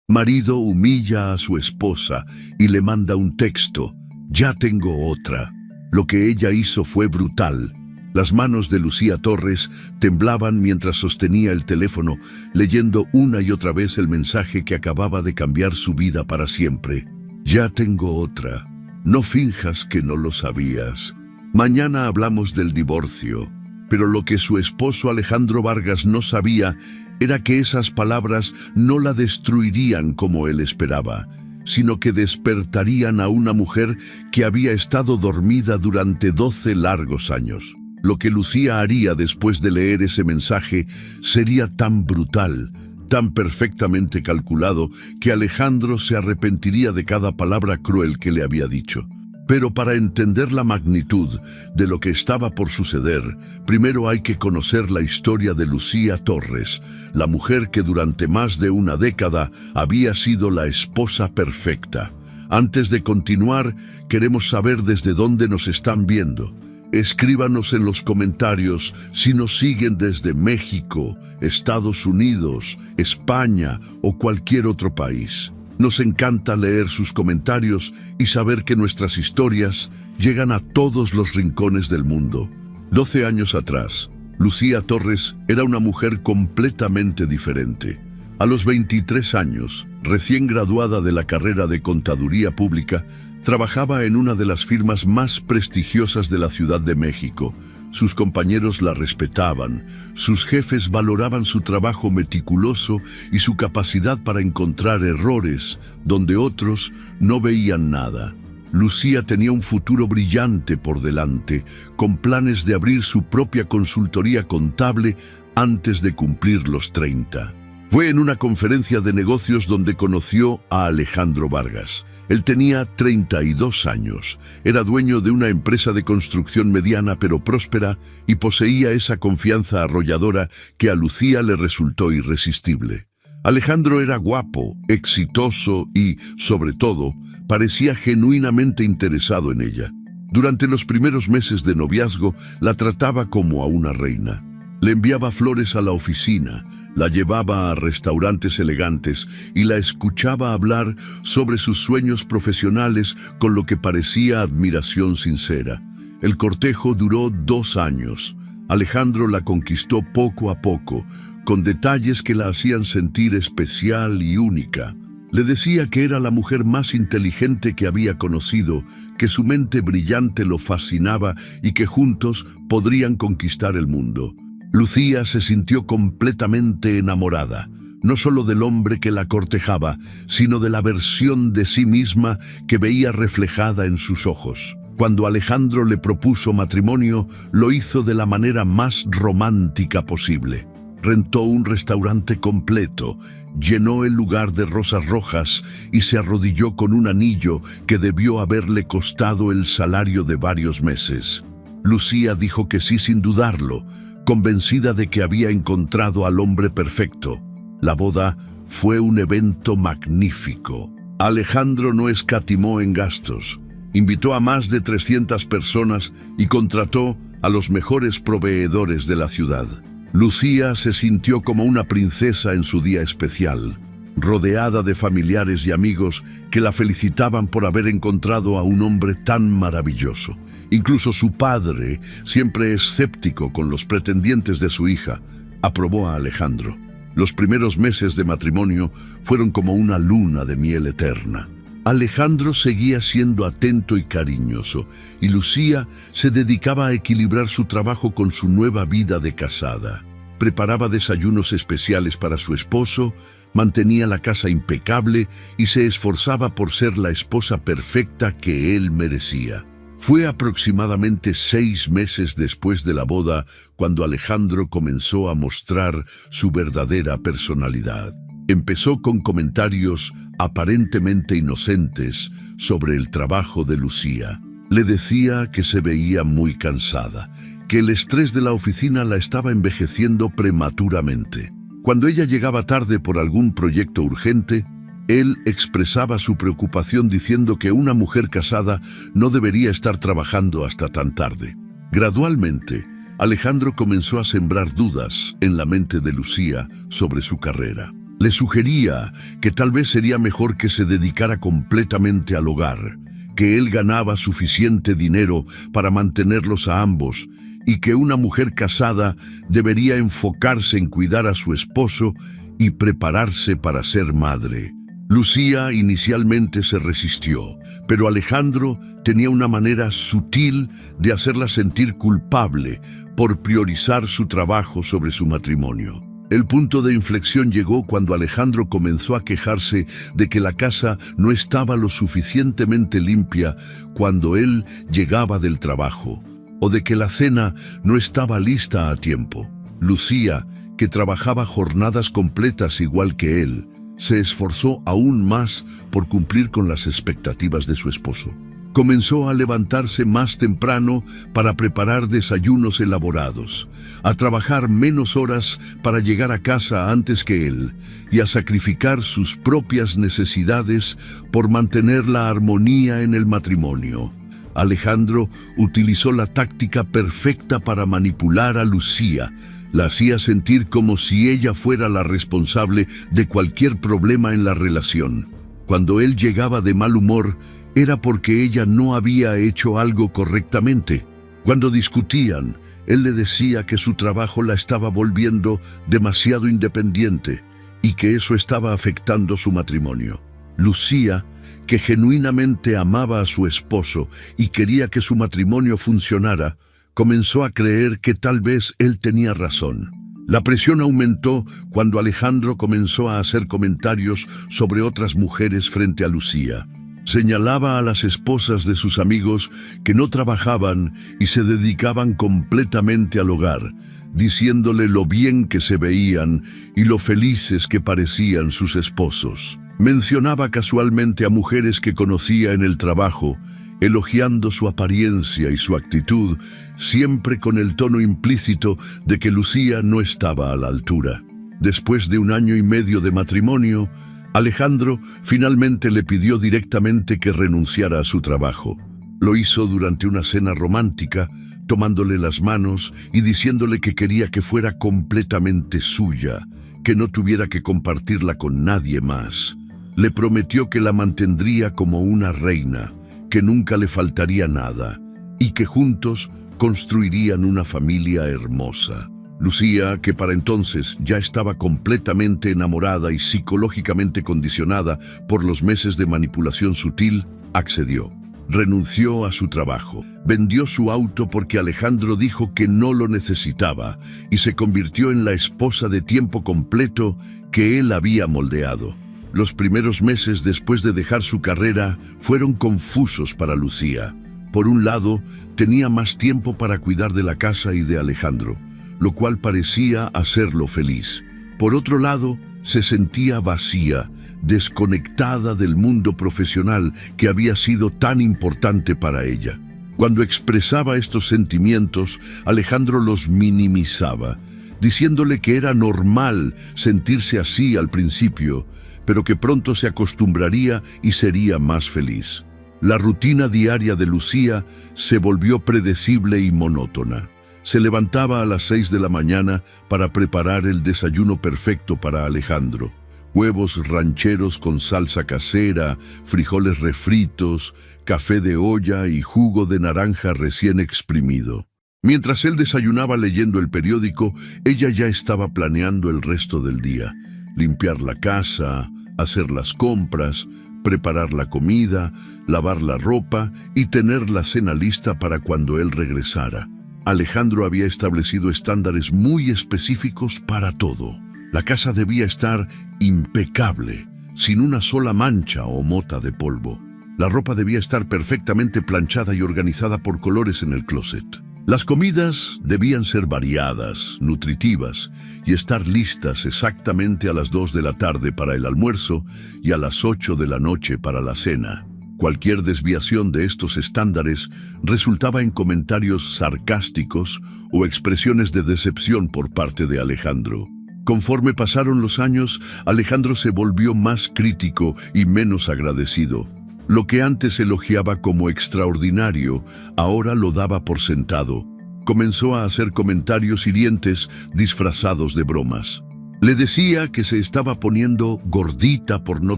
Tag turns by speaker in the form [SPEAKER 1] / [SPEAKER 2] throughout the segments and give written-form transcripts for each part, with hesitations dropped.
[SPEAKER 1] Marido humilla a su esposa y le manda un texto: "Ya tengo otra". Lo que ella hizo fue brutal. Las manos de Lucía Torres temblaban mientras sostenía el teléfono, leyendo una y otra vez el mensaje que acababa de cambiar su vida para siempre. "Ya tengo otra. No finjas que no lo sabías. Mañana hablamos del divorcio". Pero lo que su esposo Alejandro Vargas no sabía era que esas palabras no la destruirían como él esperaba, sino que despertarían a una mujer que había estado dormida durante 12 largos años. Lo que Lucía haría después de leer ese mensaje sería tan brutal, tan perfectamente calculado, que Alejandro se arrepentiría de cada palabra cruel que le había dicho. Pero para entender la magnitud de lo que estaba por suceder, primero hay que conocer la historia de Lucía Torres, la mujer que durante más de una década había sido la esposa perfecta. Antes de continuar, queremos saber desde dónde nos están viendo. Escríbanos en los comentarios si nos siguen desde México, Estados Unidos, España o cualquier otro país. Nos encanta leer sus comentarios y saber que nuestras historias llegan a todos los rincones del mundo. 12 años atrás, Lucía Torres era una mujer completamente diferente. A los 23 años, recién graduada de la carrera de Contaduría Pública, trabajaba en una de las firmas más prestigiosas de la Ciudad de México. Sus compañeros la respetaban, sus jefes valoraban su trabajo meticuloso y su capacidad para encontrar errores donde otros no veían nada. Lucía tenía un futuro brillante por delante, con planes de abrir su propia consultoría contable antes de cumplir los 30. Fue en una conferencia de negocios donde conoció a Alejandro Vargas. Él tenía 32 años, era dueño de una empresa de construcción mediana pero próspera y poseía esa confianza arrolladora que a Lucía le resultó irresistible. Alejandro era guapo, exitoso y, sobre todo, parecía genuinamente interesado en ella. Durante los primeros meses de noviazgo, la trataba como a una reina. Le enviaba flores a la oficina, la llevaba a restaurantes elegantes y la escuchaba hablar sobre sus sueños profesionales con lo que parecía admiración sincera. El cortejo duró 2 años. Alejandro la conquistó poco a poco, con detalles que la hacían sentir especial y única. Le decía que era la mujer más inteligente que había conocido, que su mente brillante lo fascinaba y que juntos podrían conquistar el mundo. Lucía se sintió completamente enamorada, no solo del hombre que la cortejaba, sino de la versión de sí misma que veía reflejada en sus ojos. Cuando Alejandro le propuso matrimonio, lo hizo de la manera más romántica posible. Rentó un restaurante completo, llenó el lugar de rosas rojas y se arrodilló con un anillo que debió haberle costado el salario de varios meses. Lucía dijo que sí sin dudarlo, convencida de que había encontrado al hombre perfecto. La boda fue un evento magnífico. Alejandro no escatimó en gastos. Invitó a más de 300 personas y contrató a los mejores proveedores de la ciudad. Lucía se sintió como una princesa en su día especial, rodeada de familiares y amigos que la felicitaban por haber encontrado a un hombre tan maravilloso. Incluso su padre, siempre escéptico con los pretendientes de su hija, aprobó a Alejandro. Los primeros meses de matrimonio fueron como una luna de miel eterna. Alejandro seguía siendo atento y cariñoso, y Lucía se dedicaba a equilibrar su trabajo con su nueva vida de casada. Preparaba desayunos especiales para su esposo, mantenía la casa impecable y se esforzaba por ser la esposa perfecta que él merecía. Fue aproximadamente 6 meses después de la boda cuando Alejandro comenzó a mostrar su verdadera personalidad. Empezó con comentarios aparentemente inocentes sobre el trabajo de Lucía. Le decía que se veía muy cansada, que el estrés de la oficina la estaba envejeciendo prematuramente. Cuando ella llegaba tarde por algún proyecto urgente, él expresaba su preocupación diciendo que una mujer casada no debería estar trabajando hasta tan tarde. Gradualmente, Alejandro comenzó a sembrar dudas en la mente de Lucía sobre su carrera. Le sugería que tal vez sería mejor que se dedicara completamente al hogar, que él ganaba suficiente dinero para mantenerlos a ambos y que una mujer casada debería enfocarse en cuidar a su esposo y prepararse para ser madre. Lucía inicialmente se resistió, pero Alejandro tenía una manera sutil de hacerla sentir culpable por priorizar su trabajo sobre su matrimonio. El punto de inflexión llegó cuando Alejandro comenzó a quejarse de que la casa no estaba lo suficientemente limpia cuando él llegaba del trabajo, o de que la cena no estaba lista a tiempo. Lucía, que trabajaba jornadas completas igual que él, se esforzó aún más por cumplir con las expectativas de su esposo. Comenzó a levantarse más temprano para preparar desayunos elaborados, a trabajar menos horas para llegar a casa antes que él y a sacrificar sus propias necesidades por mantener la armonía en el matrimonio. Alejandro utilizó la táctica perfecta para manipular a Lucía. La hacía sentir como si ella fuera la responsable de cualquier problema en la relación. Cuando él llegaba de mal humor, era porque ella no había hecho algo correctamente. Cuando discutían, él le decía que su trabajo la estaba volviendo demasiado independiente y que eso estaba afectando su matrimonio. Lucía, que genuinamente amaba a su esposo y quería que su matrimonio funcionara, comenzó a creer que tal vez él tenía razón. La presión aumentó cuando Alejandro comenzó a hacer comentarios sobre otras mujeres frente a Lucía. Señalaba a las esposas de sus amigos que no trabajaban y se dedicaban completamente al hogar, diciéndole lo bien que se veían y lo felices que parecían sus esposos. Mencionaba casualmente a mujeres que conocía en el trabajo, elogiando su apariencia y su actitud, siempre con el tono implícito de que Lucía no estaba a la altura. Después de 1 año y medio de matrimonio, Alejandro finalmente le pidió directamente que renunciara a su trabajo. Lo hizo durante una cena romántica, tomándole las manos y diciéndole que quería que fuera completamente suya, que no tuviera que compartirla con nadie más. Le prometió que la mantendría como una reina, que nunca le faltaría nada y que juntos construirían una familia hermosa. Lucía, que para entonces ya estaba completamente enamorada y psicológicamente condicionada por los meses de manipulación sutil, accedió. Renunció a su trabajo, vendió su auto porque Alejandro dijo que no lo necesitaba y se convirtió en la esposa de tiempo completo que él había moldeado. Los primeros meses después de dejar su carrera fueron confusos para Lucía. Por un lado, tenía más tiempo para cuidar de la casa y de Alejandro, lo cual parecía hacerlo feliz. Por otro lado, se sentía vacía, desconectada del mundo profesional que había sido tan importante para ella. Cuando expresaba estos sentimientos, Alejandro los minimizaba, diciéndole que era normal sentirse así al principio, pero que pronto se acostumbraría y sería más feliz. La rutina diaria de Lucía se volvió predecible y monótona. Se levantaba a las 6 de la mañana para preparar el desayuno perfecto para Alejandro. Huevos rancheros con salsa casera, frijoles refritos, café de olla y jugo de naranja recién exprimido. Mientras él desayunaba leyendo el periódico, ella ya estaba planeando el resto del día. Limpiar la casa, hacer las compras, preparar la comida, lavar la ropa y tener la cena lista para cuando él regresara. Alejandro había establecido estándares muy específicos para todo. La casa debía estar impecable, sin una sola mancha o mota de polvo. La ropa debía estar perfectamente planchada y organizada por colores en el closet. Las comidas debían ser variadas, nutritivas y estar listas exactamente a las 2 de la tarde para el almuerzo y a las 8 de la noche para la cena. Cualquier desviación de estos estándares resultaba en comentarios sarcásticos o expresiones de decepción por parte de Alejandro. Conforme pasaron los años, Alejandro se volvió más crítico y menos agradecido. Lo que antes elogiaba como extraordinario, ahora lo daba por sentado. Comenzó a hacer comentarios hirientes disfrazados de bromas. Le decía que se estaba poniendo gordita por no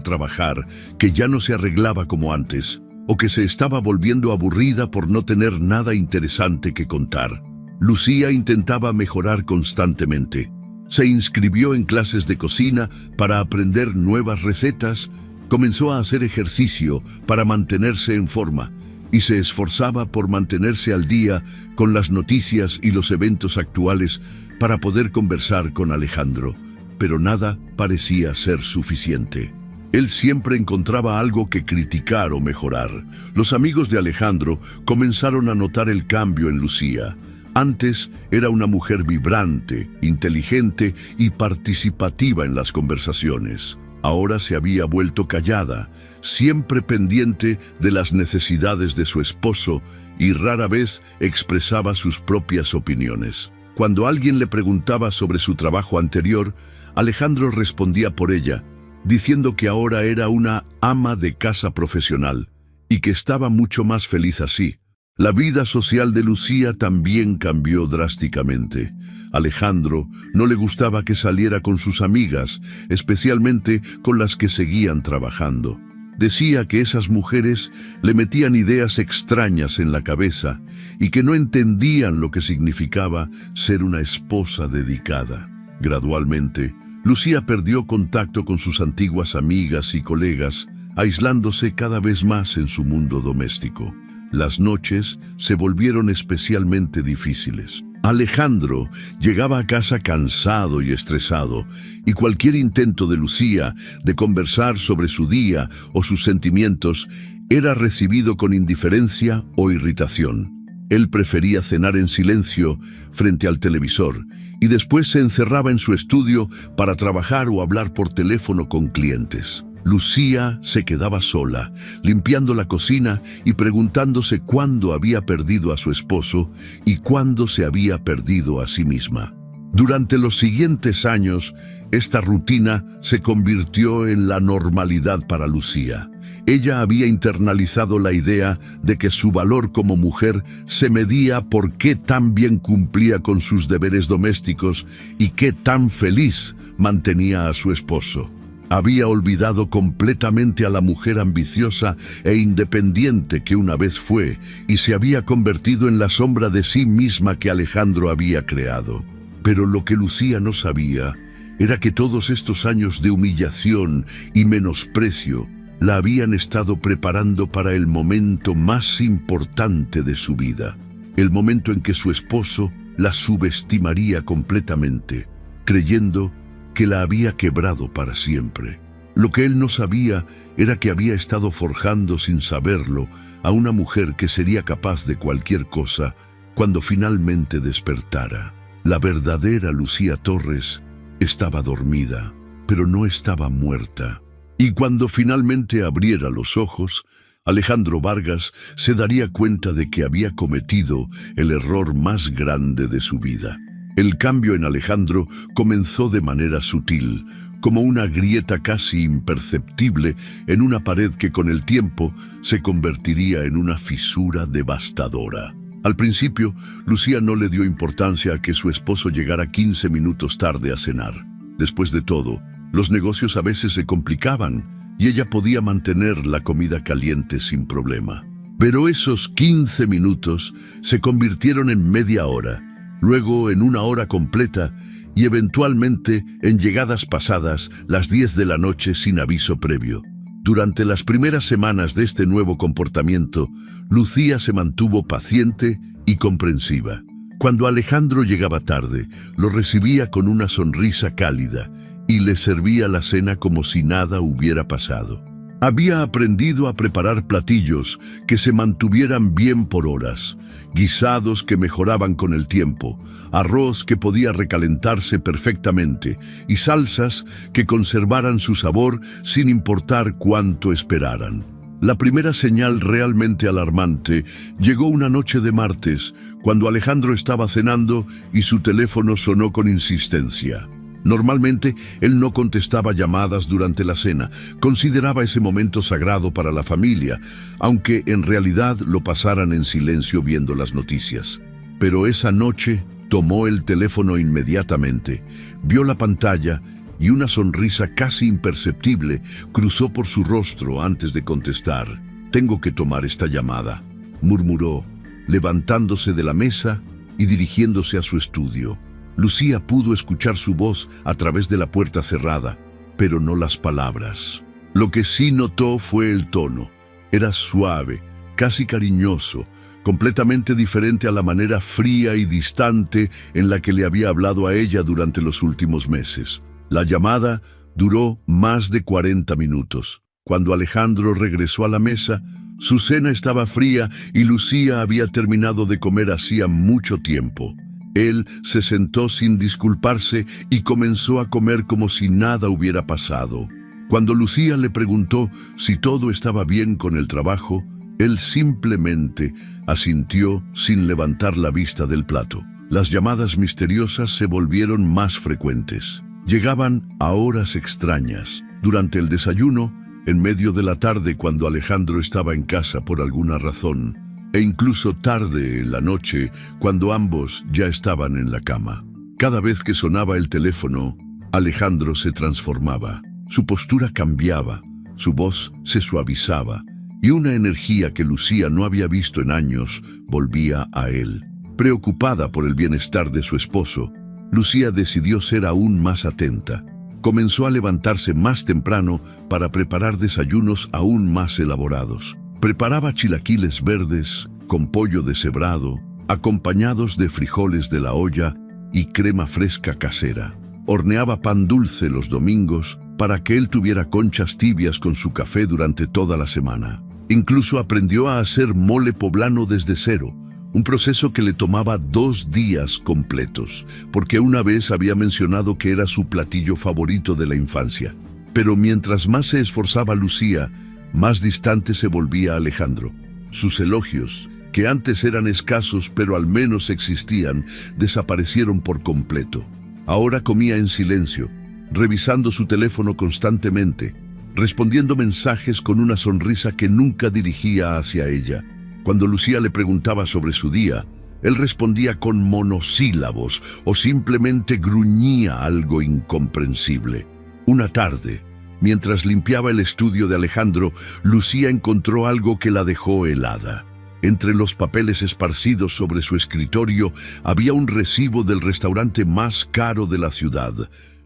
[SPEAKER 1] trabajar, que ya no se arreglaba como antes, o que se estaba volviendo aburrida por no tener nada interesante que contar. Lucía intentaba mejorar constantemente. Se inscribió en clases de cocina para aprender nuevas recetas, comenzó a hacer ejercicio para mantenerse en forma y se esforzaba por mantenerse al día con las noticias y los eventos actuales para poder conversar con Alejandro, pero nada parecía ser suficiente. Él siempre encontraba algo que criticar o mejorar. Los amigos de Alejandro comenzaron a notar el cambio en Lucía. Antes era una mujer vibrante, inteligente y participativa en las conversaciones. Ahora se había vuelto callada, siempre pendiente de las necesidades de su esposo y rara vez expresaba sus propias opiniones. Cuando alguien le preguntaba sobre su trabajo anterior, Alejandro respondía por ella, diciendo que ahora era una ama de casa profesional y que estaba mucho más feliz así. La vida social de Lucía también cambió drásticamente. Alejandro no le gustaba que saliera con sus amigas, especialmente con las que seguían trabajando. Decía que esas mujeres le metían ideas extrañas en la cabeza y que no entendían lo que significaba ser una esposa dedicada. Gradualmente, Lucía perdió contacto con sus antiguas amigas y colegas, aislándose cada vez más en su mundo doméstico. Las noches se volvieron especialmente difíciles. Alejandro llegaba a casa cansado y estresado, y cualquier intento de Lucía de conversar sobre su día o sus sentimientos era recibido con indiferencia o irritación. Él prefería cenar en silencio frente al televisor y después se encerraba en su estudio para trabajar o hablar por teléfono con clientes. Lucía se quedaba sola, limpiando la cocina y preguntándose cuándo había perdido a su esposo y cuándo se había perdido a sí misma. Durante los siguientes años, esta rutina se convirtió en la normalidad para Lucía. Ella había internalizado la idea de que su valor como mujer se medía por qué tan bien cumplía con sus deberes domésticos y qué tan feliz mantenía a su esposo. Había olvidado completamente a la mujer ambiciosa e independiente que una vez fue y se había convertido en la sombra de sí misma que Alejandro había creado. Pero lo que Lucía no sabía era que todos estos años de humillación y menosprecio la habían estado preparando para el momento más importante de su vida, el momento en que su esposo la subestimaría completamente, creyendo que la había quebrado para siempre. Lo que él no sabía era que había estado forjando sin saberlo a una mujer que sería capaz de cualquier cosa cuando finalmente despertara. La verdadera Lucía Torres estaba dormida, pero no estaba muerta. Y cuando finalmente abriera los ojos, Alejandro Vargas se daría cuenta de que había cometido el error más grande de su vida. El cambio en Alejandro comenzó de manera sutil, como una grieta casi imperceptible en una pared que con el tiempo se convertiría en una fisura devastadora. Al principio, Lucía no le dio importancia a que su esposo llegara 15 minutos tarde a cenar. Después de todo, los negocios a veces se complicaban y ella podía mantener la comida caliente sin problema. Pero esos 15 minutos se convirtieron en media hora, luego en una hora completa y eventualmente en llegadas pasadas las 10 de la noche sin aviso previo. Durante las primeras semanas de este nuevo comportamiento, Lucía se mantuvo paciente y comprensiva. Cuando Alejandro llegaba tarde, lo recibía con una sonrisa cálida y le servía la cena como si nada hubiera pasado. Había aprendido a preparar platillos que se mantuvieran bien por horas, guisados que mejoraban con el tiempo, arroz que podía recalentarse perfectamente y salsas que conservaran su sabor sin importar cuánto esperaran. La primera señal realmente alarmante llegó una noche de martes, cuando Alejandro estaba cenando y su teléfono sonó con insistencia. Normalmente, él no contestaba llamadas durante la cena, consideraba ese momento sagrado para la familia, aunque en realidad lo pasaran en silencio viendo las noticias. Pero esa noche Tomó el teléfono inmediatamente, vio la pantalla y una sonrisa casi imperceptible cruzó por su rostro antes de contestar. «Tengo que tomar esta llamada», murmuró, levantándose de la mesa y dirigiéndose a su estudio. Lucía pudo escuchar su voz a través de la puerta cerrada, pero no las palabras. Lo que sí notó fue el tono. Era suave, casi cariñoso, completamente diferente a la manera fría y distante en la que le había hablado a ella durante los últimos meses. La llamada duró más de 40 minutos. Cuando Alejandro regresó a la mesa, su cena estaba fría y Lucía había terminado de comer hacía mucho tiempo. Él se sentó sin disculparse y comenzó a comer como si nada hubiera pasado. Cuando Lucía le preguntó si todo estaba bien con el trabajo, él simplemente asintió sin levantar la vista del plato. Las llamadas misteriosas se volvieron más frecuentes. Llegaban a horas extrañas. Durante el desayuno, en medio de la tarde cuando Alejandro estaba en casa por alguna razón, e incluso tarde en la noche cuando ambos ya estaban en la cama. Cada vez que sonaba el teléfono, Alejandro se transformaba. Su postura cambiaba, su voz se suavizaba y una energía que Lucía no había visto en años volvía a él. Preocupada por el bienestar de su esposo, Lucía decidió ser aún más atenta. Comenzó a levantarse más temprano para preparar desayunos aún más elaborados. Preparaba chilaquiles verdes con pollo deshebrado, acompañados de frijoles de la olla y crema fresca casera. Horneaba pan dulce los domingos para que él tuviera conchas tibias con su café durante toda la semana. Incluso aprendió a hacer mole poblano desde cero, un proceso que le tomaba 2 días completos, porque una vez había mencionado que era su platillo favorito de la infancia. Pero mientras más se esforzaba Lucía, más distante se volvía Alejandro. Sus elogios, que antes eran escasos pero al menos existían, desaparecieron por completo. Ahora comía en silencio, revisando su teléfono constantemente, respondiendo mensajes con una sonrisa que nunca dirigía hacia ella. Cuando Lucía le preguntaba sobre su día, él respondía con monosílabos o simplemente gruñía algo incomprensible. Una tarde, mientras limpiaba el estudio de Alejandro, Lucía encontró algo que la dejó helada. Entre los papeles esparcidos sobre su escritorio había un recibo del restaurante más caro de la ciudad,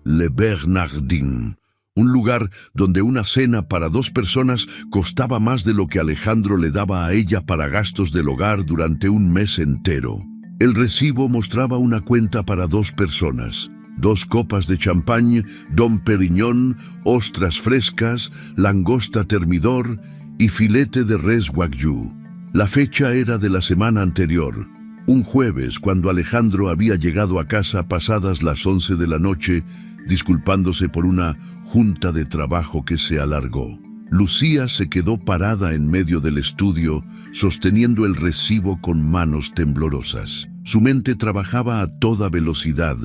[SPEAKER 1] Le Bernardin, un lugar donde una cena para 2 personas costaba más de lo que Alejandro le daba a ella para gastos del hogar durante un mes entero. El recibo mostraba una cuenta para 2 personas. 2 copas de champán, Dom Perignon, ostras frescas, langosta termidor y filete de res wagyu. La fecha era de la semana anterior, un jueves, cuando Alejandro había llegado a casa pasadas las 11 de la noche, disculpándose por una junta de trabajo que se alargó. Lucía se quedó parada en medio del estudio, sosteniendo el recibo con manos temblorosas. Su mente trabajaba a toda velocidad,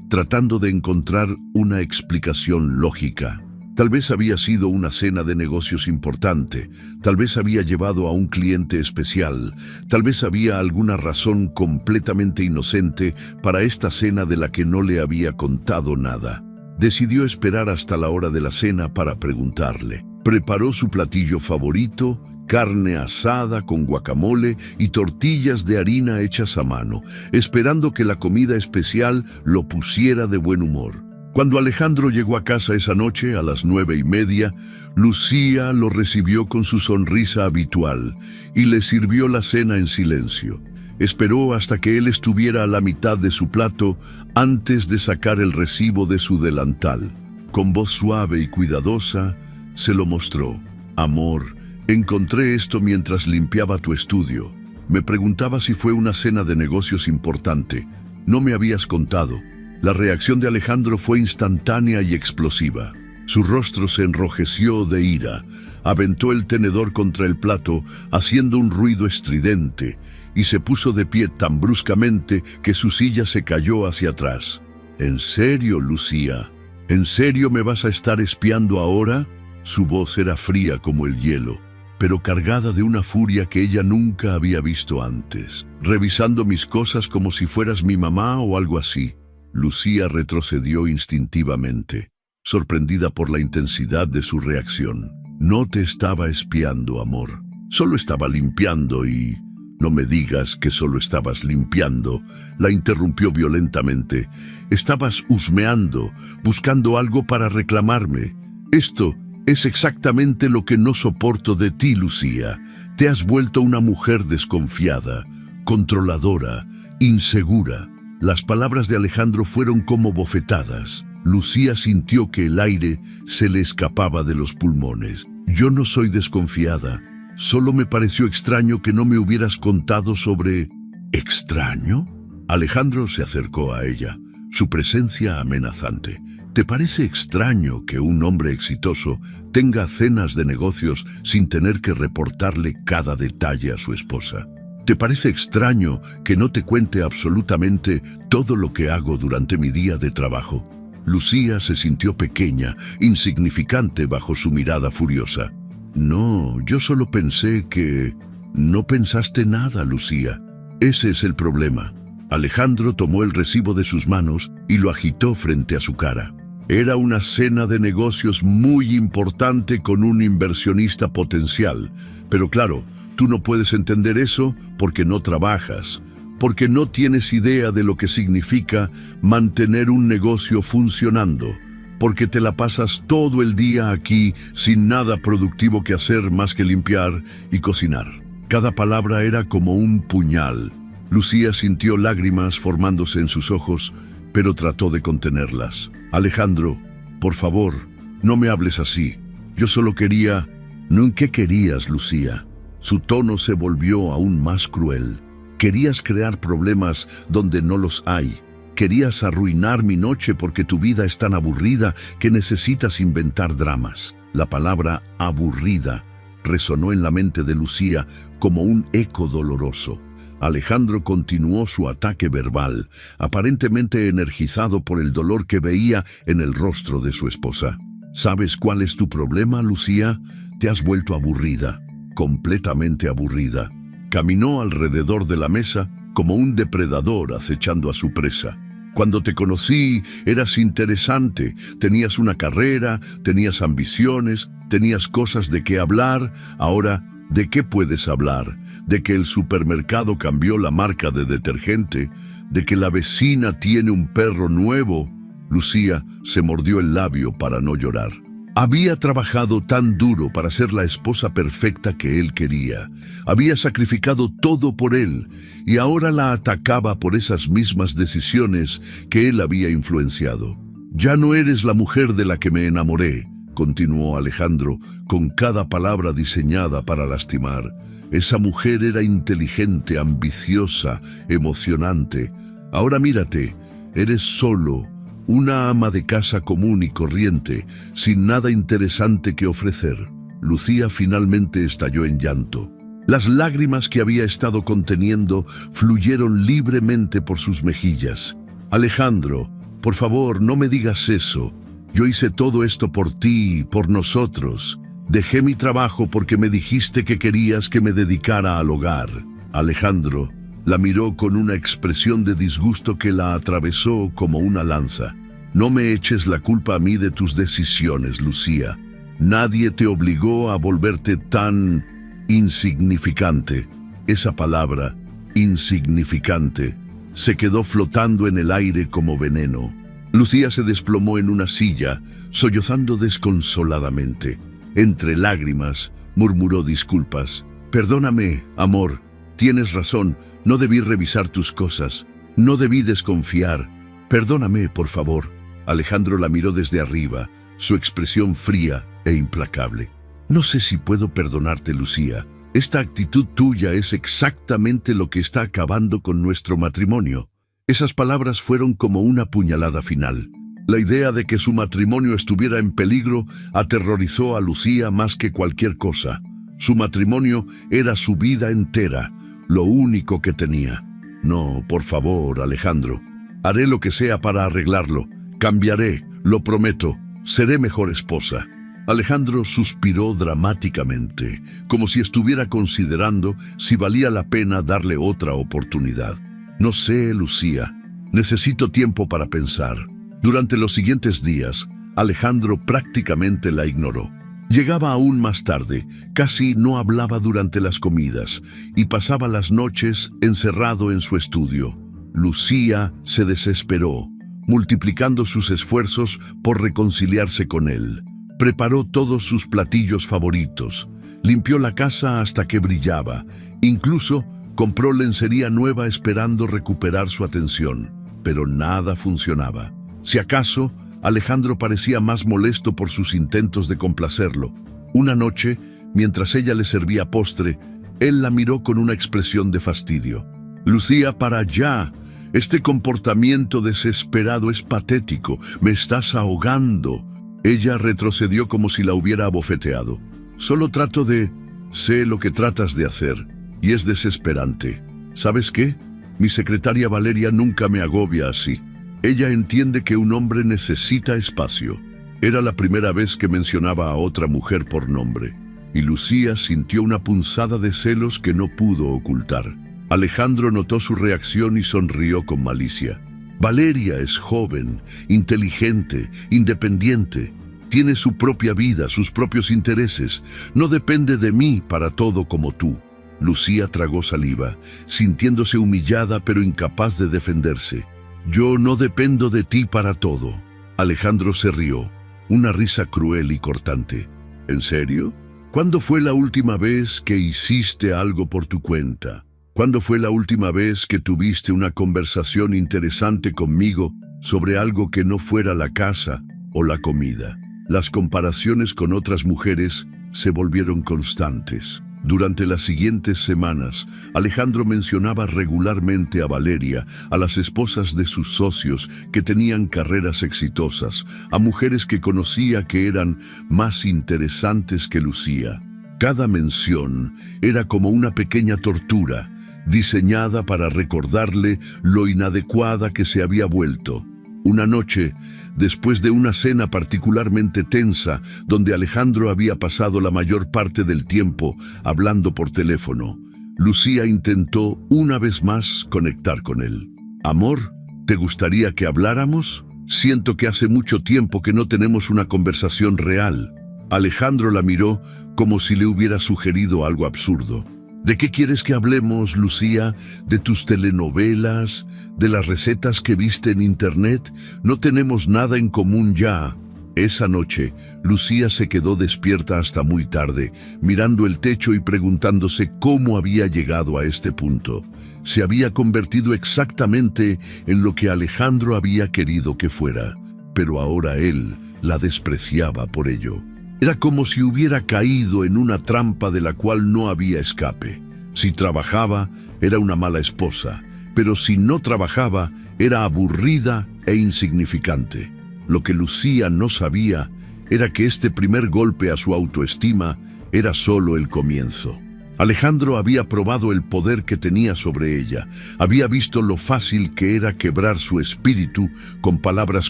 [SPEAKER 1] tratando de encontrar una explicación lógica. Tal vez había sido una cena de negocios importante, tal vez había llevado a un cliente especial, tal vez había alguna razón completamente inocente para esta cena de la que no le había contado nada. Decidió esperar hasta la hora de la cena para preguntarle. Preparó su platillo favorito, carne asada con guacamole y tortillas de harina hechas a mano, esperando que la comida especial lo pusiera de buen humor. Cuando Alejandro llegó a casa esa noche a las 9:30, Lucía lo recibió con su sonrisa habitual y le sirvió la cena en silencio. Esperó hasta que él estuviera a la mitad de su plato antes de sacar el recibo de su delantal. Con voz suave y cuidadosa, se lo mostró. «Amor, encontré esto mientras limpiaba tu estudio. Me preguntaba si fue una cena de negocios importante. No me habías contado». La reacción de Alejandro fue instantánea y explosiva. Su rostro se enrojeció de ira, aventó el tenedor contra el plato, haciendo un ruido estridente, y se puso de pie tan bruscamente que su silla se cayó hacia atrás. «¿En serio, Lucía? ¿En serio me vas a estar espiando ahora?». Su voz era fría como el hielo. pero cargada de una furia que ella nunca había visto antes, revisando mis cosas como si fueras mi mamá o algo así. Lucía retrocedió instintivamente, sorprendida por la intensidad de su reacción. No te estaba espiando, amor. Solo estaba limpiando y... No me digas que solo estabas limpiando, la interrumpió violentamente. Estabas husmeando, buscando algo para reclamarme. Esto es exactamente lo que no soporto de ti, Lucía. Te has vuelto una mujer desconfiada, controladora, insegura. Las palabras de Alejandro fueron como bofetadas. Lucía sintió que el aire se le escapaba de los pulmones. Yo no soy desconfiada. Solo me pareció extraño que no me hubieras contado sobre... ¿Extraño? Alejandro se acercó a ella, su presencia amenazante. ¿Te parece extraño que un hombre exitoso tenga cenas de negocios sin tener que reportarle cada detalle a su esposa? ¿Te parece extraño que no te cuente absolutamente todo lo que hago durante mi día de trabajo? Lucía se sintió pequeña, insignificante bajo su mirada furiosa. No, yo solo pensé que... No pensaste nada, Lucía. Ese es el problema. Alejandro tomó el recibo de sus manos y lo agitó frente a su cara. Era una cena de negocios muy importante con un inversionista potencial. Pero claro, tú no puedes entender eso porque no trabajas, porque no tienes idea de lo que significa mantener un negocio funcionando, porque te la pasas todo el día aquí sin nada productivo que hacer más que limpiar y cocinar. Cada palabra era como un puñal. Lucía sintió lágrimas formándose en sus ojos, pero trató de contenerlas. Alejandro, por favor, no me hables así. Yo solo quería... ¿No? ¿Qué querías, Lucía? Su tono se volvió aún más cruel. Querías crear problemas donde no los hay. Querías arruinar mi noche porque tu vida es tan aburrida que necesitas inventar dramas. La palabra aburrida resonó en la mente de Lucía como un eco doloroso. Alejandro continuó su ataque verbal, aparentemente energizado por el dolor que veía en el rostro de su esposa. ¿Sabes cuál es tu problema, Lucía? Te has vuelto aburrida, completamente aburrida. Caminó alrededor de la mesa como un depredador acechando a su presa. Cuando te conocí, eras interesante, tenías una carrera, tenías ambiciones, tenías cosas de qué hablar. Ahora, ¿de qué puedes hablar? ¿De que el supermercado cambió la marca de detergente? ¿De que la vecina tiene un perro nuevo? Lucía se mordió el labio para no llorar. Había trabajado tan duro para ser la esposa perfecta que él quería. Había sacrificado todo por él y ahora la atacaba por esas mismas decisiones que él había influenciado. Ya no eres la mujer de la que me enamoré, continuó Alejandro, con cada palabra diseñada para lastimar. Esa mujer era inteligente, ambiciosa, emocionante. Ahora mírate, eres solo una ama de casa común y corriente, sin nada interesante que ofrecer. Lucía finalmente estalló en llanto. Las lágrimas que había estado conteniendo fluyeron libremente por sus mejillas. Alejandro, por favor, no me digas eso. Yo hice todo esto por ti, por nosotros. Dejé mi trabajo porque me dijiste que querías que me dedicara al hogar. Alejandro la miró con una expresión de disgusto que la atravesó como una lanza. No me eches la culpa a mí de tus decisiones, Lucía. Nadie te obligó a volverte tan insignificante. Esa palabra, insignificante, se quedó flotando en el aire como veneno. Lucía se desplomó en una silla, sollozando desconsoladamente. Entre lágrimas, murmuró disculpas. Perdóname, amor, tienes razón, no debí revisar tus cosas, no debí desconfiar. Perdóname, por favor. Alejandro la miró desde arriba, su expresión fría e implacable. No sé si puedo perdonarte, Lucía. Esta actitud tuya es exactamente lo que está acabando con nuestro matrimonio. Esas palabras fueron como una puñalada final. La idea de que su matrimonio estuviera en peligro aterrorizó a Lucía más que cualquier cosa. Su matrimonio era su vida entera, lo único que tenía. No, por favor, Alejandro. Haré lo que sea para arreglarlo. Cambiaré, lo prometo. Seré mejor esposa. Alejandro suspiró dramáticamente, como si estuviera considerando si valía la pena darle otra oportunidad. No sé, Lucía. Necesito tiempo para pensar. Durante los siguientes días, Alejandro prácticamente la ignoró. Llegaba aún más tarde, casi no hablaba durante las comidas y pasaba las noches encerrado en su estudio. Lucía se desesperó, multiplicando sus esfuerzos por reconciliarse con él. Preparó todos sus platillos favoritos, limpió la casa hasta que brillaba, incluso compró lencería nueva esperando recuperar su atención, pero nada funcionaba. Si acaso, Alejandro parecía más molesto por sus intentos de complacerlo. Una noche, mientras ella le servía postre, él la miró con una expresión de fastidio. «Lucía, para allá. Este comportamiento desesperado es patético. Me estás ahogando». Ella retrocedió como si la hubiera abofeteado. «Solo trato de... Sé lo que tratas de hacer, y es desesperante. ¿Sabes qué? Mi secretaria Valeria nunca me agobia así. Ella entiende que un hombre necesita espacio». Era la primera vez que mencionaba a otra mujer por nombre, y Lucía sintió una punzada de celos que no pudo ocultar. Alejandro notó su reacción y sonrió con malicia. «Valeria es joven, inteligente, independiente. Tiene su propia vida, sus propios intereses. No depende de mí para todo como tú». Lucía tragó saliva, sintiéndose humillada pero incapaz de defenderse. «Yo no dependo de ti para todo». Alejandro se rió, una risa cruel y cortante. «¿En serio? ¿Cuándo fue la última vez que hiciste algo por tu cuenta? ¿Cuándo fue la última vez que tuviste una conversación interesante conmigo sobre algo que no fuera la casa o la comida?» Las comparaciones con otras mujeres se volvieron constantes. Durante las siguientes semanas, Alejandro mencionaba regularmente a Valeria, a las esposas de sus socios que tenían carreras exitosas, a mujeres que conocía que eran más interesantes que Lucía. Cada mención era como una pequeña tortura, diseñada para recordarle lo inadecuada que se había vuelto. Una noche, después de una cena particularmente tensa, donde Alejandro había pasado la mayor parte del tiempo hablando por teléfono, Lucía intentó una vez más conectar con él. «Amor, ¿te gustaría que habláramos? Siento que hace mucho tiempo que no tenemos una conversación real». Alejandro la miró como si le hubiera sugerido algo absurdo. «¿De qué quieres que hablemos, Lucía? ¿De tus telenovelas? ¿De las recetas que viste en internet? No tenemos nada en común ya». Esa noche, Lucía se quedó despierta hasta muy tarde, mirando el techo y preguntándose cómo había llegado a este punto. Se había convertido exactamente en lo que Alejandro había querido que fuera, pero ahora él la despreciaba por ello. Era como si hubiera caído en una trampa de la cual no había escape. Si trabajaba, era una mala esposa, pero si no trabajaba, era aburrida e insignificante. Lo que Lucía no sabía era que este primer golpe a su autoestima era solo el comienzo. Alejandro había probado el poder que tenía sobre ella, había visto lo fácil que era quebrar su espíritu con palabras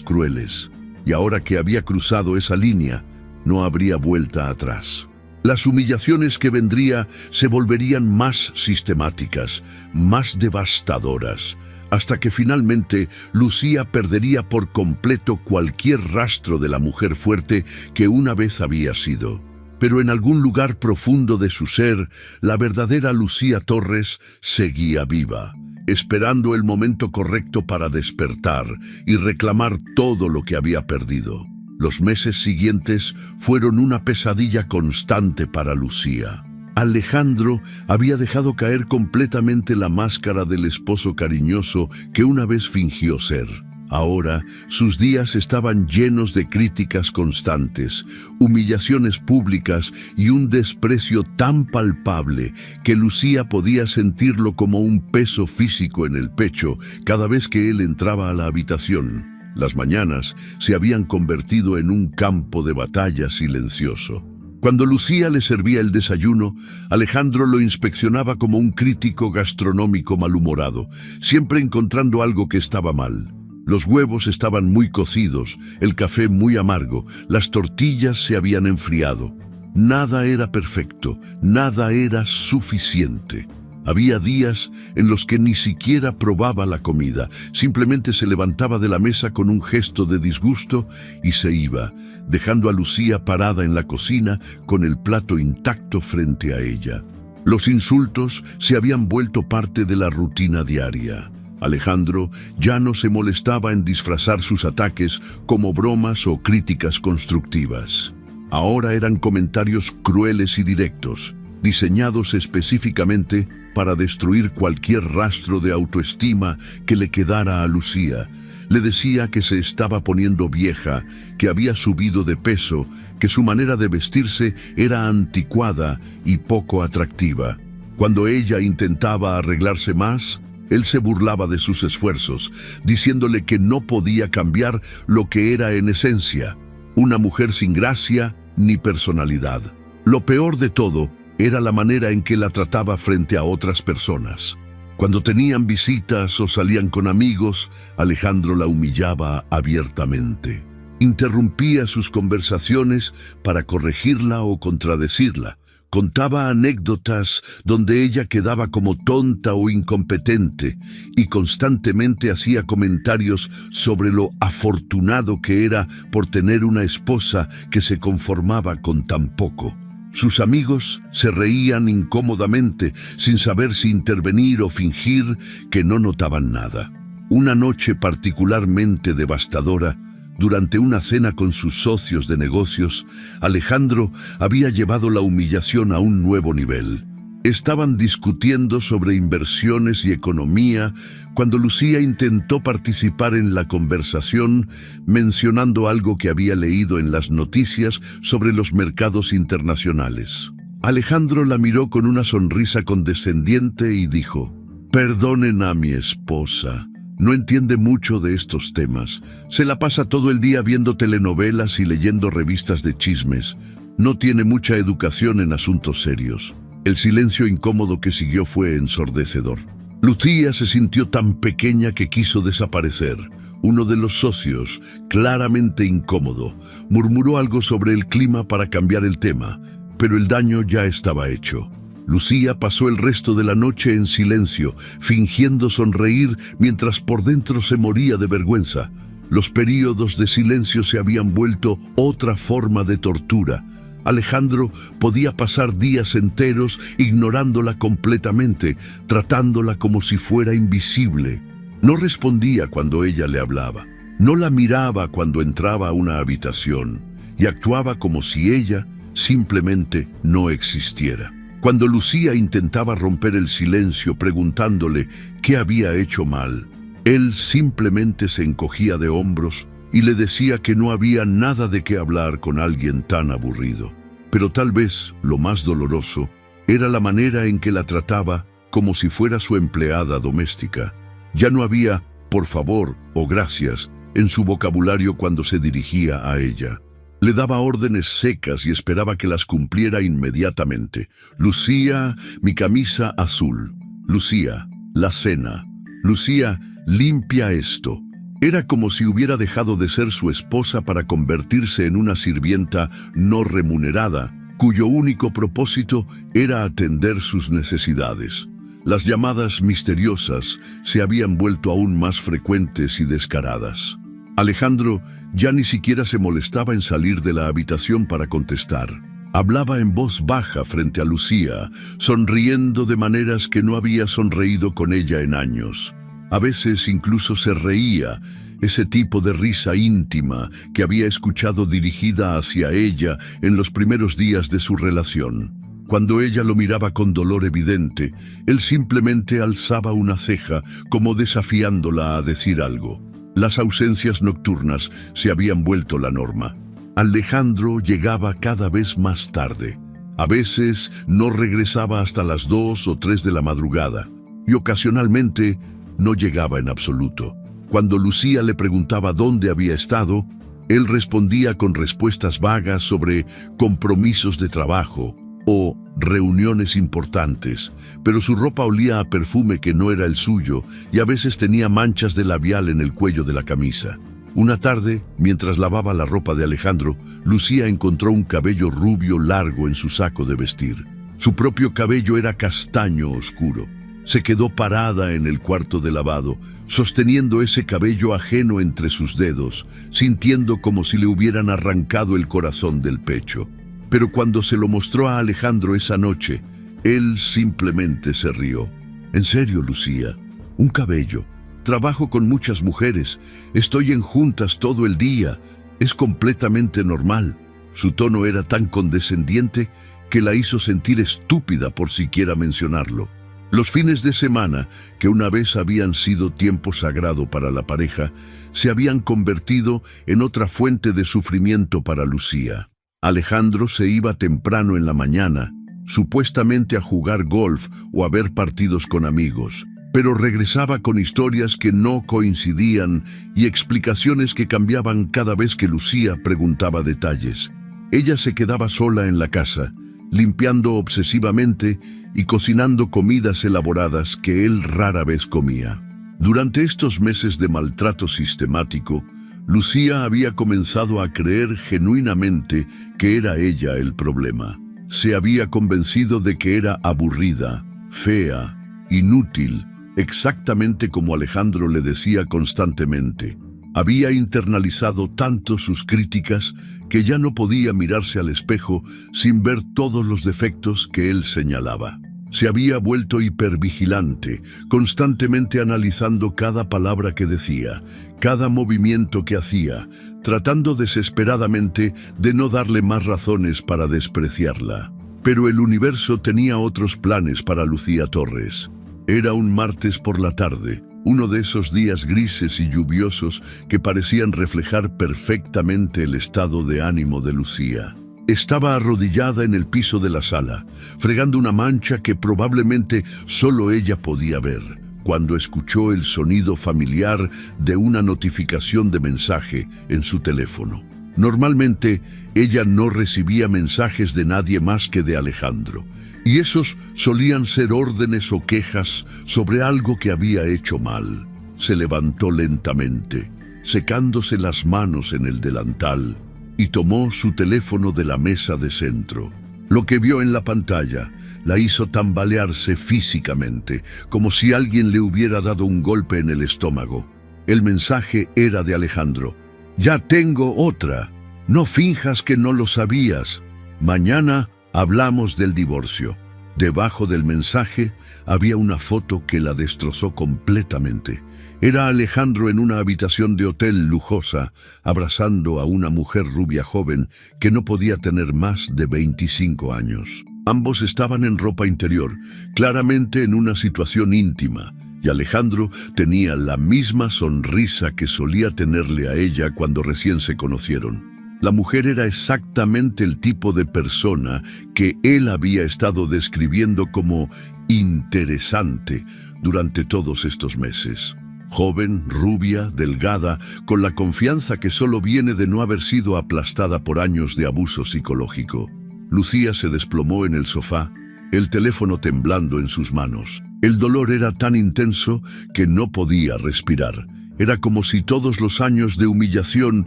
[SPEAKER 1] crueles, y ahora que había cruzado esa línea, no habría vuelta atrás. Las humillaciones que vendría se volverían más sistemáticas, más devastadoras, hasta que finalmente Lucía perdería por completo cualquier rastro de la mujer fuerte que una vez había sido. Pero en algún lugar profundo de su ser, la verdadera Lucía Torres seguía viva, esperando el momento correcto para despertar y reclamar todo lo que había perdido. Los meses siguientes fueron una pesadilla constante para Lucía. Alejandro había dejado caer completamente la máscara del esposo cariñoso que una vez fingió ser. Ahora, sus días estaban llenos de críticas constantes, humillaciones públicas y un desprecio tan palpable que Lucía podía sentirlo como un peso físico en el pecho cada vez que él entraba a la habitación. Las mañanas se habían convertido en un campo de batalla silencioso. Cuando Lucía le servía el desayuno, Alejandro lo inspeccionaba como un crítico gastronómico malhumorado, siempre encontrando algo que estaba mal. Los huevos estaban muy cocidos, el café muy amargo, las tortillas se habían enfriado. Nada era perfecto, nada era suficiente. Había días en los que ni siquiera probaba la comida, simplemente se levantaba de la mesa con un gesto de disgusto y se iba, dejando a Lucía parada en la cocina con el plato intacto frente a ella. Los insultos se habían vuelto parte de la rutina diaria. Alejandro ya no se molestaba en disfrazar sus ataques como bromas o críticas constructivas. Ahora eran comentarios crueles y directos, diseñados específicamente para destruir cualquier rastro de autoestima que le quedara a Lucía. Le decía que se estaba poniendo vieja, que había subido de peso, que su manera de vestirse era anticuada y poco atractiva. Cuando ella intentaba arreglarse más, él se burlaba de sus esfuerzos, diciéndole que no podía cambiar lo que era en esencia, una mujer sin gracia ni personalidad. Lo peor de todo era la manera en que la trataba frente a otras personas. Cuando tenían visitas o salían con amigos, Alejandro la humillaba abiertamente. Interrumpía sus conversaciones para corregirla o contradecirla. Contaba anécdotas donde ella quedaba como tonta o incompetente y constantemente hacía comentarios sobre lo afortunado que era por tener una esposa que se conformaba con tan poco. Sus amigos se reían incómodamente, sin saber si intervenir o fingir que no notaban nada. Una noche particularmente devastadora, durante una cena con sus socios de negocios, Alejandro había llevado la humillación a un nuevo nivel. Estaban discutiendo sobre inversiones y economía cuando Lucía intentó participar en la conversación mencionando algo que había leído en las noticias sobre los mercados internacionales. Alejandro la miró con una sonrisa condescendiente y dijo: «Perdonen a mi esposa. No entiende mucho de estos temas. Se la pasa todo el día viendo telenovelas y leyendo revistas de chismes. No tiene mucha educación en asuntos serios». El silencio incómodo que siguió fue ensordecedor. Lucía se sintió tan pequeña que quiso desaparecer. Uno de los socios, claramente incómodo, murmuró algo sobre el clima para cambiar el tema, pero el daño ya estaba hecho. Lucía pasó el resto de la noche en silencio, fingiendo sonreír mientras por dentro se moría de vergüenza. Los períodos de silencio se habían vuelto otra forma de tortura. Alejandro podía pasar días enteros ignorándola completamente, tratándola como si fuera invisible. No respondía cuando ella le hablaba, no la miraba cuando entraba a una habitación y actuaba como si ella simplemente no existiera. Cuando Lucía intentaba romper el silencio preguntándole qué había hecho mal, él simplemente se encogía de hombros y le decía que no había nada de qué hablar con alguien tan aburrido. Pero tal vez lo más doloroso era la manera en que la trataba como si fuera su empleada doméstica. Ya no había «por favor» o «gracias» en su vocabulario cuando se dirigía a ella. Le daba órdenes secas y esperaba que las cumpliera inmediatamente. «Lucía, mi camisa azul. Lucía, la cena. Lucía, limpia esto». Era como si hubiera dejado de ser su esposa para convertirse en una sirvienta no remunerada, cuyo único propósito era atender sus necesidades. Las llamadas misteriosas se habían vuelto aún más frecuentes y descaradas. Alejandro ya ni siquiera se molestaba en salir de la habitación para contestar. Hablaba en voz baja frente a Lucía, sonriendo de maneras que no había sonreído con ella en años. A veces incluso se reía, ese tipo de risa íntima que había escuchado dirigida hacia ella en los primeros días de su relación. Cuando ella lo miraba con dolor evidente, él simplemente alzaba una ceja como desafiándola a decir algo. Las ausencias nocturnas se habían vuelto la norma. Alejandro llegaba cada vez más tarde. A veces no regresaba hasta las 2 o 3 de la madrugada y ocasionalmente no llegaba en absoluto. Cuando Lucía le preguntaba dónde había estado, él respondía con respuestas vagas sobre compromisos de trabajo o reuniones importantes, pero su ropa olía a perfume que no era el suyo y a veces tenía manchas de labial en el cuello de la camisa. Una tarde, mientras lavaba la ropa de Alejandro, Lucía encontró un cabello rubio largo en su saco de vestir. Su propio cabello era castaño oscuro. Se quedó parada en el cuarto de lavado, sosteniendo ese cabello ajeno entre sus dedos, sintiendo como si le hubieran arrancado el corazón del pecho. Pero cuando se lo mostró a Alejandro esa noche, él simplemente se rió. «¿En serio, Lucía? ¿Un cabello? Trabajo con muchas mujeres, estoy en juntas todo el día, es completamente normal». Su tono era tan condescendiente que la hizo sentir estúpida por siquiera mencionarlo. Los fines de semana, que una vez habían sido tiempo sagrado para la pareja, se habían convertido en otra fuente de sufrimiento para Lucía. Alejandro se iba temprano en la mañana, supuestamente a jugar golf o a ver partidos con amigos, pero regresaba con historias que no coincidían y explicaciones que cambiaban cada vez que Lucía preguntaba detalles. Ella se quedaba sola en la casa, limpiando obsesivamente y cocinando comidas elaboradas que él rara vez comía. Durante estos meses de maltrato sistemático, Lucía había comenzado a creer genuinamente que era ella el problema. Se había convencido de que era aburrida, fea, inútil, exactamente como Alejandro le decía constantemente. Había internalizado tanto sus críticas que ya no podía mirarse al espejo sin ver todos los defectos que él señalaba. Se había vuelto hipervigilante, constantemente analizando cada palabra que decía, cada movimiento que hacía, tratando desesperadamente de no darle más razones para despreciarla. Pero el universo tenía otros planes para Lucía Torres. Era un martes por la tarde, uno de esos días grises y lluviosos que parecían reflejar perfectamente el estado de ánimo de Lucía. Estaba arrodillada en el piso de la sala, fregando una mancha que probablemente solo ella podía ver, cuando escuchó el sonido familiar de una notificación de mensaje en su teléfono. Normalmente, ella no recibía mensajes de nadie más que de Alejandro, y esos solían ser órdenes o quejas sobre algo que había hecho mal. Se levantó lentamente, secándose las manos en el delantal, y tomó su teléfono de la mesa de centro. Lo que vio en la pantalla la hizo tambalearse físicamente, como si alguien le hubiera dado un golpe en el estómago. El mensaje era de Alejandro. «Ya tengo otra. No finjas que no lo sabías. Mañana hablamos del divorcio». Debajo del mensaje había una foto que la destrozó completamente. Era Alejandro en una habitación de hotel lujosa, abrazando a una mujer rubia joven que no podía tener más de 25 años. Ambos estaban en ropa interior, claramente en una situación íntima, y Alejandro tenía la misma sonrisa que solía tenerle a ella cuando recién se conocieron. La mujer era exactamente el tipo de persona que él había estado describiendo como interesante durante todos estos meses. Joven, rubia, delgada, con la confianza que solo viene de no haber sido aplastada por años de abuso psicológico. Lucía se desplomó en el sofá, el teléfono temblando en sus manos. El dolor era tan intenso que no podía respirar. Era como si todos los años de humillación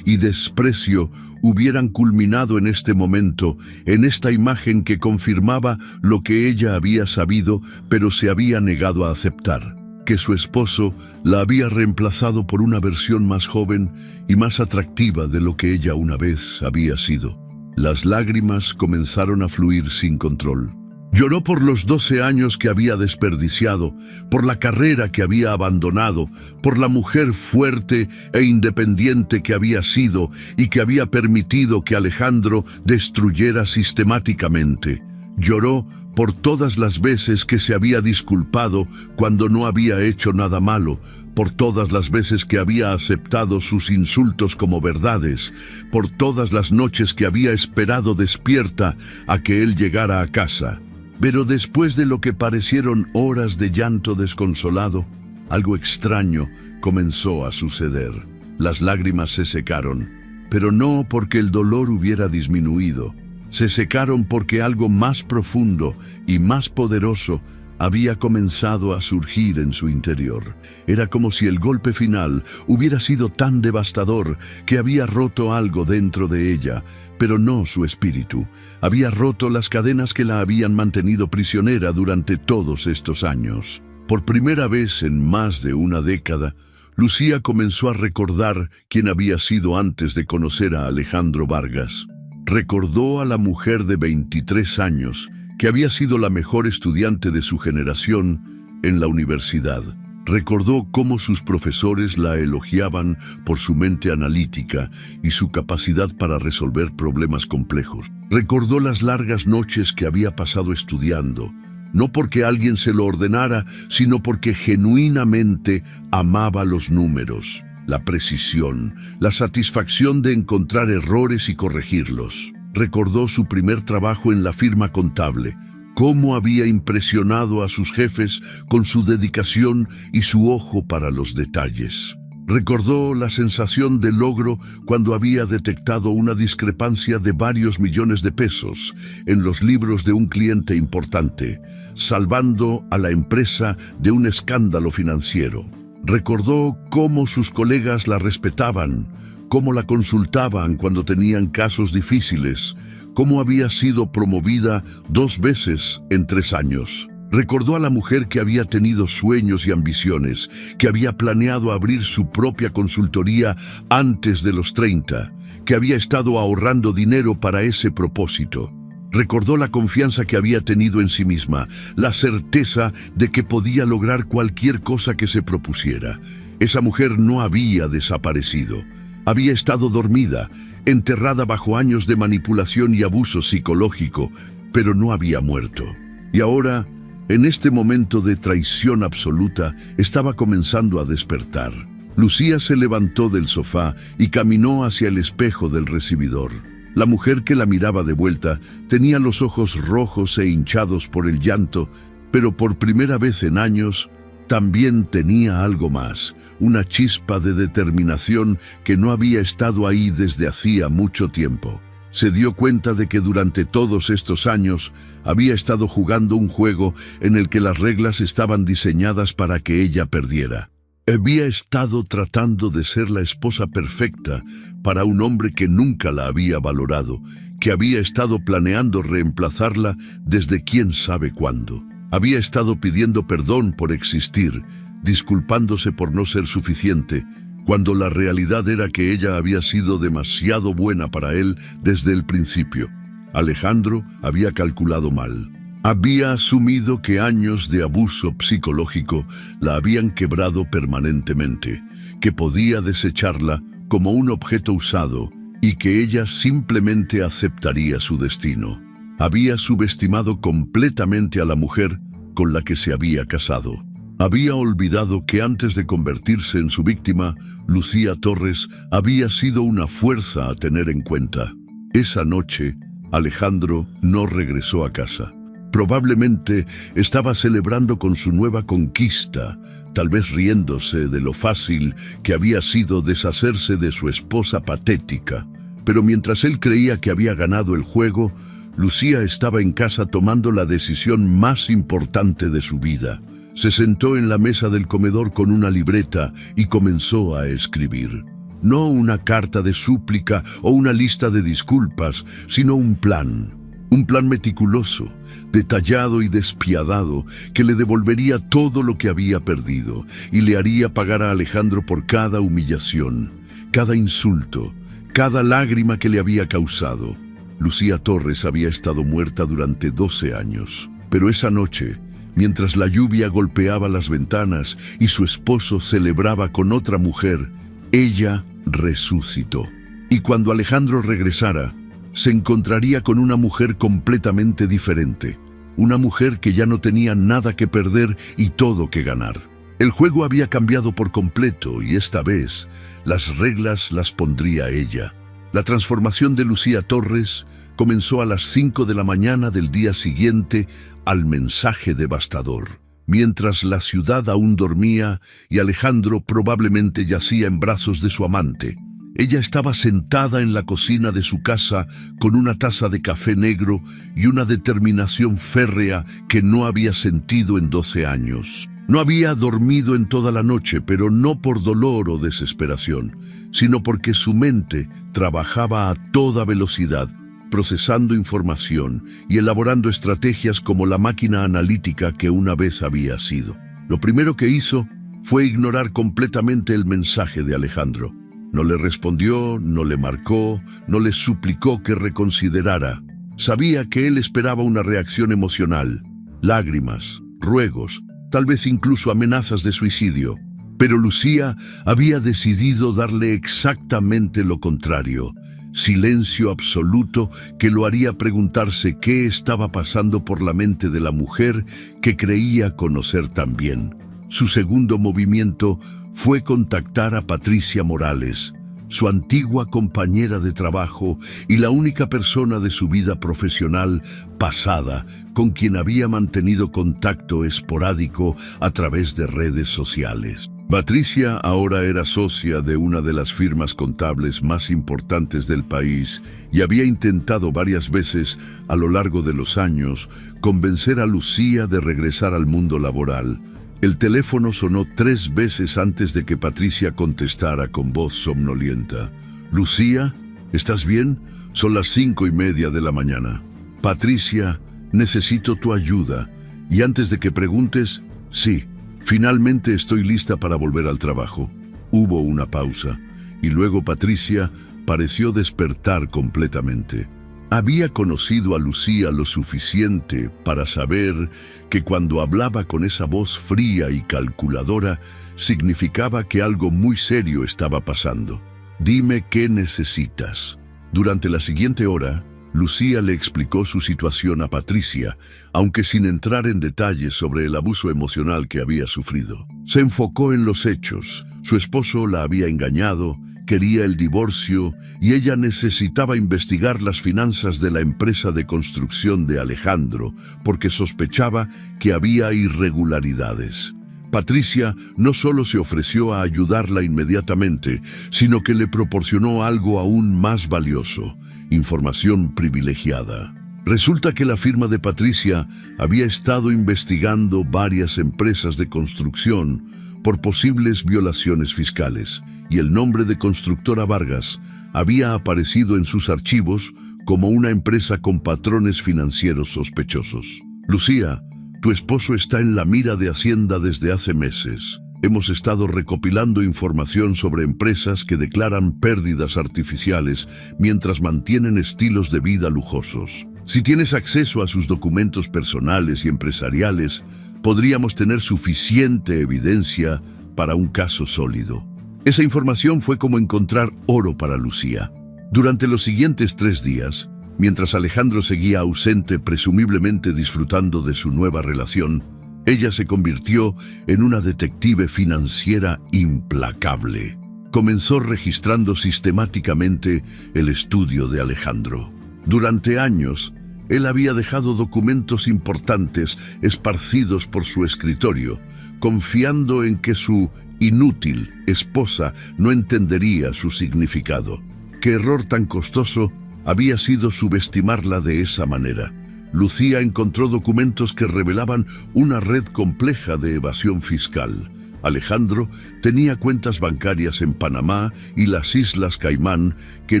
[SPEAKER 1] y desprecio hubieran culminado en este momento, en esta imagen que confirmaba lo que ella había sabido, pero se había negado a aceptar, que su esposo la había reemplazado por una versión más joven y más atractiva de lo que ella una vez había sido. Las lágrimas comenzaron a fluir sin control. Lloró por los 12 años que había desperdiciado, por la carrera que había abandonado, por la mujer fuerte e independiente que había sido y que había permitido que Alejandro destruyera sistemáticamente. Lloró por todas las veces que se había disculpado cuando no había hecho nada malo, por todas las veces que había aceptado sus insultos como verdades, por todas las noches que había esperado despierta a que él llegara a casa. Pero después de lo que parecieron horas de llanto desconsolado, algo extraño comenzó a suceder. Las lágrimas se secaron, pero no porque el dolor hubiera disminuido. Se secaron porque algo más profundo y más poderoso había comenzado a surgir en su interior. Era como si el golpe final hubiera sido tan devastador que había roto algo dentro de ella, pero no su espíritu. Había roto las cadenas que la habían mantenido prisionera durante todos estos años. Por primera vez en más de una década, Lucía comenzó a recordar quién había sido antes de conocer a Alejandro Vargas. Recordó a la mujer de 23 años, que había sido la mejor estudiante de su generación en la universidad. Recordó cómo sus profesores la elogiaban por su mente analítica y su capacidad para resolver problemas complejos. Recordó las largas noches que había pasado estudiando, no porque alguien se lo ordenara, sino porque genuinamente amaba los números, la precisión, la satisfacción de encontrar errores y corregirlos. Recordó su primer trabajo en la firma contable, cómo había impresionado a sus jefes con su dedicación y su ojo para los detalles. Recordó la sensación de logro cuando había detectado una discrepancia de varios millones de pesos en los libros de un cliente importante, salvando a la empresa de un escándalo financiero. Recordó cómo sus colegas la respetaban, cómo la consultaban cuando tenían casos difíciles, cómo había sido promovida 2 veces en 3 años. Recordó a la mujer que había tenido sueños y ambiciones, que había planeado abrir su propia consultoría antes de los 30, que había estado ahorrando dinero para ese propósito. Recordó la confianza que había tenido en sí misma, la certeza de que podía lograr cualquier cosa que se propusiera. Esa mujer no había desaparecido. Había estado dormida, enterrada bajo años de manipulación y abuso psicológico, pero no había muerto. Y ahora, en este momento de traición absoluta, estaba comenzando a despertar. Lucía se levantó del sofá y caminó hacia el espejo del recibidor. La mujer que la miraba de vuelta tenía los ojos rojos e hinchados por el llanto, pero por primera vez en años, también tenía algo más, una chispa de determinación que no había estado ahí desde hacía mucho tiempo. Se dio cuenta de que durante todos estos años había estado jugando un juego en el que las reglas estaban diseñadas para que ella perdiera. Había estado tratando de ser la esposa perfecta para un hombre que nunca la había valorado, que había estado planeando reemplazarla desde quién sabe cuándo. Había estado pidiendo perdón por existir, disculpándose por no ser suficiente, cuando la realidad era que ella había sido demasiado buena para él desde el principio. Alejandro había calculado mal. Había asumido que años de abuso psicológico la habían quebrado permanentemente, que podía desecharla como un objeto usado y que ella simplemente aceptaría su destino. Había subestimado completamente a la mujer con la que se había casado. Había olvidado que antes de convertirse en su víctima, Lucía Torres había sido una fuerza a tener en cuenta. Esa noche, Alejandro no regresó a casa. Probablemente estaba celebrando con su nueva conquista, tal vez riéndose de lo fácil que había sido deshacerse de su esposa patética. Pero mientras él creía que había ganado el juego, Lucía estaba en casa tomando la decisión más importante de su vida. Se sentó en la mesa del comedor con una libreta y comenzó a escribir. No una carta de súplica o una lista de disculpas, sino un plan meticuloso, detallado y despiadado, que le devolvería todo lo que había perdido y le haría pagar a Alejandro por cada humillación, cada insulto, cada lágrima que le había causado. Lucía Torres había estado muerta durante 12 años, pero esa noche, mientras la lluvia golpeaba las ventanas y su esposo celebraba con otra mujer, ella resucitó. Y cuando Alejandro regresara, se encontraría con una mujer completamente diferente, una mujer que ya no tenía nada que perder y todo que ganar. El juego había cambiado por completo y esta vez las reglas las pondría ella. La transformación de Lucía Torres comenzó a las 5 de la mañana del día siguiente al mensaje devastador. Mientras la ciudad aún dormía y Alejandro probablemente yacía en brazos de su amante, Ella estaba sentada en la cocina de su casa con una taza de café negro y una determinación férrea que no había sentido en 12 años. No había dormido en toda la noche, pero no por dolor o desesperación, sino porque su mente trabajaba a toda velocidad, procesando información y elaborando estrategias como la máquina analítica que una vez había sido. Lo primero que hizo fue ignorar completamente el mensaje de Alejandro. No le respondió, no le marcó, no le suplicó que reconsiderara. Sabía que él esperaba una reacción emocional, lágrimas, ruegos, tal vez incluso amenazas de suicidio. Pero Lucía había decidido darle exactamente lo contrario. Silencio absoluto que lo haría preguntarse qué estaba pasando por la mente de la mujer que creía conocer tan bien. Su segundo movimiento fue contactar a Patricia Morales, su antigua compañera de trabajo y la única persona de su vida profesional pasada con quien había mantenido contacto esporádico a través de redes sociales. Patricia ahora era socia de una de las firmas contables más importantes del país y había intentado varias veces a lo largo de los años convencer a Lucía de regresar al mundo laboral. El teléfono sonó 3 veces antes de que Patricia contestara con voz somnolienta. «Lucía, ¿estás bien? Son las 5:30 de la mañana. Patricia, necesito tu ayuda. Y antes de que preguntes, sí, finalmente estoy lista para volver al trabajo». Hubo una pausa, y luego Patricia pareció despertar completamente. Había conocido a Lucía lo suficiente para saber que cuando hablaba con esa voz fría y calculadora, significaba que algo muy serio estaba pasando. «Dime qué necesitas». Durante la siguiente hora, Lucía le explicó su situación a Patricia, aunque sin entrar en detalles sobre el abuso emocional que había sufrido. Se enfocó en los hechos. Su esposo la había engañado, quería el divorcio y ella necesitaba investigar las finanzas de la empresa de construcción de Alejandro porque sospechaba que había irregularidades. Patricia no solo se ofreció a ayudarla inmediatamente, sino que le proporcionó algo aún más valioso: información privilegiada. Resulta que la firma de Patricia había estado investigando varias empresas de construcción por posibles violaciones fiscales, y el nombre de Constructora Vargas había aparecido en sus archivos como una empresa con patrones financieros sospechosos. «Lucía, tu esposo está en la mira de Hacienda desde hace meses. Hemos estado recopilando información sobre empresas que declaran pérdidas artificiales mientras mantienen estilos de vida lujosos. Si tienes acceso a sus documentos personales y empresariales, podríamos tener suficiente evidencia para un caso sólido». Esa información fue como encontrar oro para Lucía. Durante los siguientes 3 días, mientras Alejandro seguía ausente, presumiblemente disfrutando de su nueva relación, ella se convirtió en una detective financiera implacable. Comenzó registrando sistemáticamente el estudio de Alejandro. Durante años, él había dejado documentos importantes esparcidos por su escritorio, confiando en que su inútil esposa no entendería su significado. ¿Qué error tan costoso había sido subestimarla de esa manera? Lucía encontró documentos que revelaban una red compleja de evasión fiscal. Alejandro tenía cuentas bancarias en Panamá y las Islas Caimán que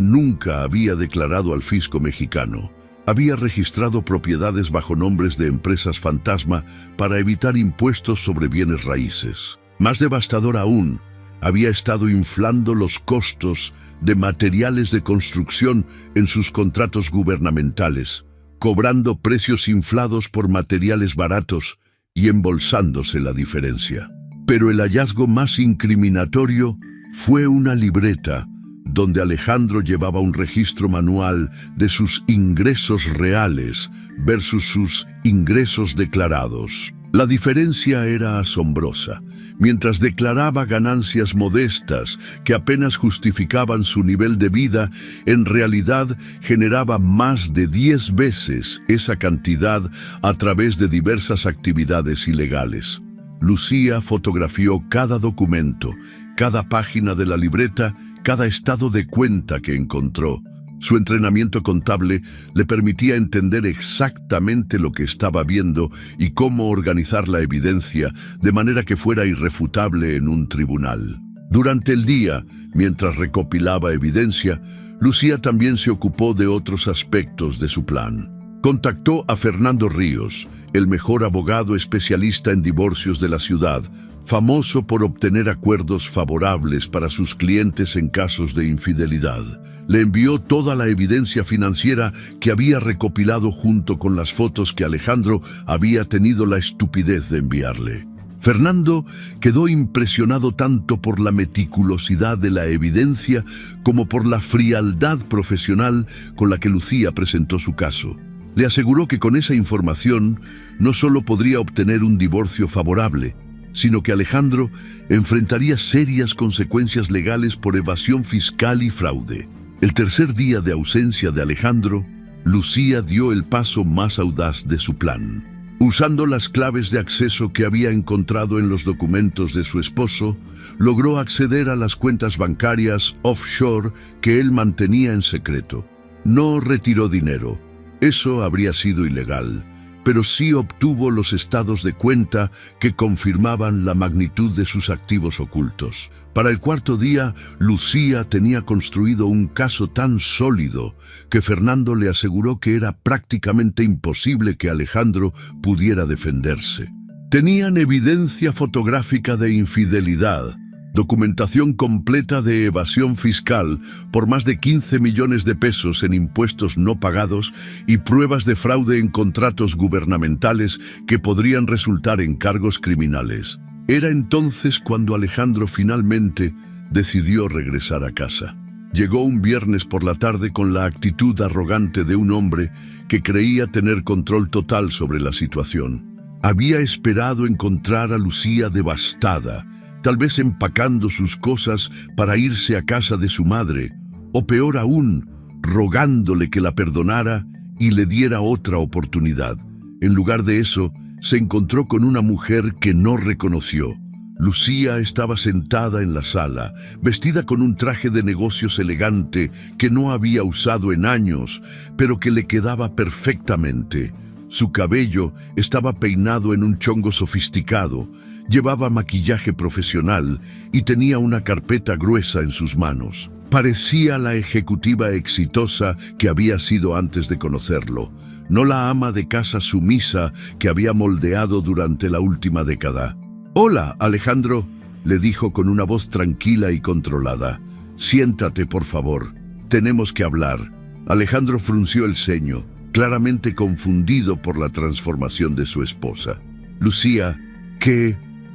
[SPEAKER 1] nunca había declarado al fisco mexicano. Había registrado propiedades bajo nombres de empresas fantasma para evitar impuestos sobre bienes raíces. Más devastador aún, había estado inflando los costos de materiales de construcción en sus contratos gubernamentales, cobrando precios inflados por materiales baratos y embolsándose la diferencia. Pero el hallazgo más incriminatorio fue una libreta donde Alejandro llevaba un registro manual de sus ingresos reales versus sus ingresos declarados. La diferencia era asombrosa. Mientras declaraba ganancias modestas que apenas justificaban su nivel de vida, en realidad generaba más de 10 veces esa cantidad a través de diversas actividades ilegales. Lucía fotografió cada documento, cada página de la libreta cada estado de cuenta que encontró. Su entrenamiento contable le permitía entender exactamente lo que estaba viendo y cómo organizar la evidencia de manera que fuera irrefutable en un tribunal. Durante el día, mientras recopilaba evidencia, Lucía también se ocupó de otros aspectos de su plan. Contactó a Fernando Ríos, el mejor abogado especialista en divorcios de la ciudad, famoso por obtener acuerdos favorables para sus clientes en casos de infidelidad. Le envió toda la evidencia financiera que había recopilado junto con las fotos que Alejandro había tenido la estupidez de enviarle. Fernando quedó impresionado tanto por la meticulosidad de la evidencia como por la frialdad profesional con la que Lucía presentó su caso. Le aseguró que con esa información no solo podría obtener un divorcio favorable, sino que Alejandro enfrentaría serias consecuencias legales por evasión fiscal y fraude. El tercer día de ausencia de Alejandro, Lucía dio el paso más audaz de su plan. Usando las claves de acceso que había encontrado en los documentos de su esposo, logró acceder a las cuentas bancarias offshore que él mantenía en secreto. No retiró dinero. Eso habría sido ilegal, pero sí obtuvo los estados de cuenta que confirmaban la magnitud de sus activos ocultos. Para el cuarto día, Lucía tenía construido un caso tan sólido que Fernando le aseguró que era prácticamente imposible que Alejandro pudiera defenderse. Tenían evidencia fotográfica de infidelidad, documentación completa de evasión fiscal por más de 15 millones de pesos en impuestos no pagados y pruebas de fraude en contratos gubernamentales que podrían resultar en cargos criminales. Era entonces cuando Alejandro finalmente decidió regresar a casa. Llegó un viernes por la tarde con la actitud arrogante de un hombre que creía tener control total sobre la situación. Había esperado encontrar a Lucía devastada, tal vez empacando sus cosas para irse a casa de su madre, o peor aún, rogándole que la perdonara y le diera otra oportunidad. En lugar de eso, se encontró con una mujer que no reconoció. Lucía estaba sentada en la sala, vestida con un traje de negocios elegante que no había usado en años, pero que le quedaba perfectamente. Su cabello estaba peinado en un chongo sofisticado, llevaba maquillaje profesional y tenía una carpeta gruesa en sus manos. Parecía la ejecutiva exitosa que había sido antes de conocerlo, no la ama de casa sumisa que había moldeado durante la última década. «Hola, Alejandro», le dijo con una voz tranquila y controlada. «Siéntate, por favor. Tenemos que hablar». Alejandro frunció el ceño, claramente confundido por la transformación de su esposa. «Lucía,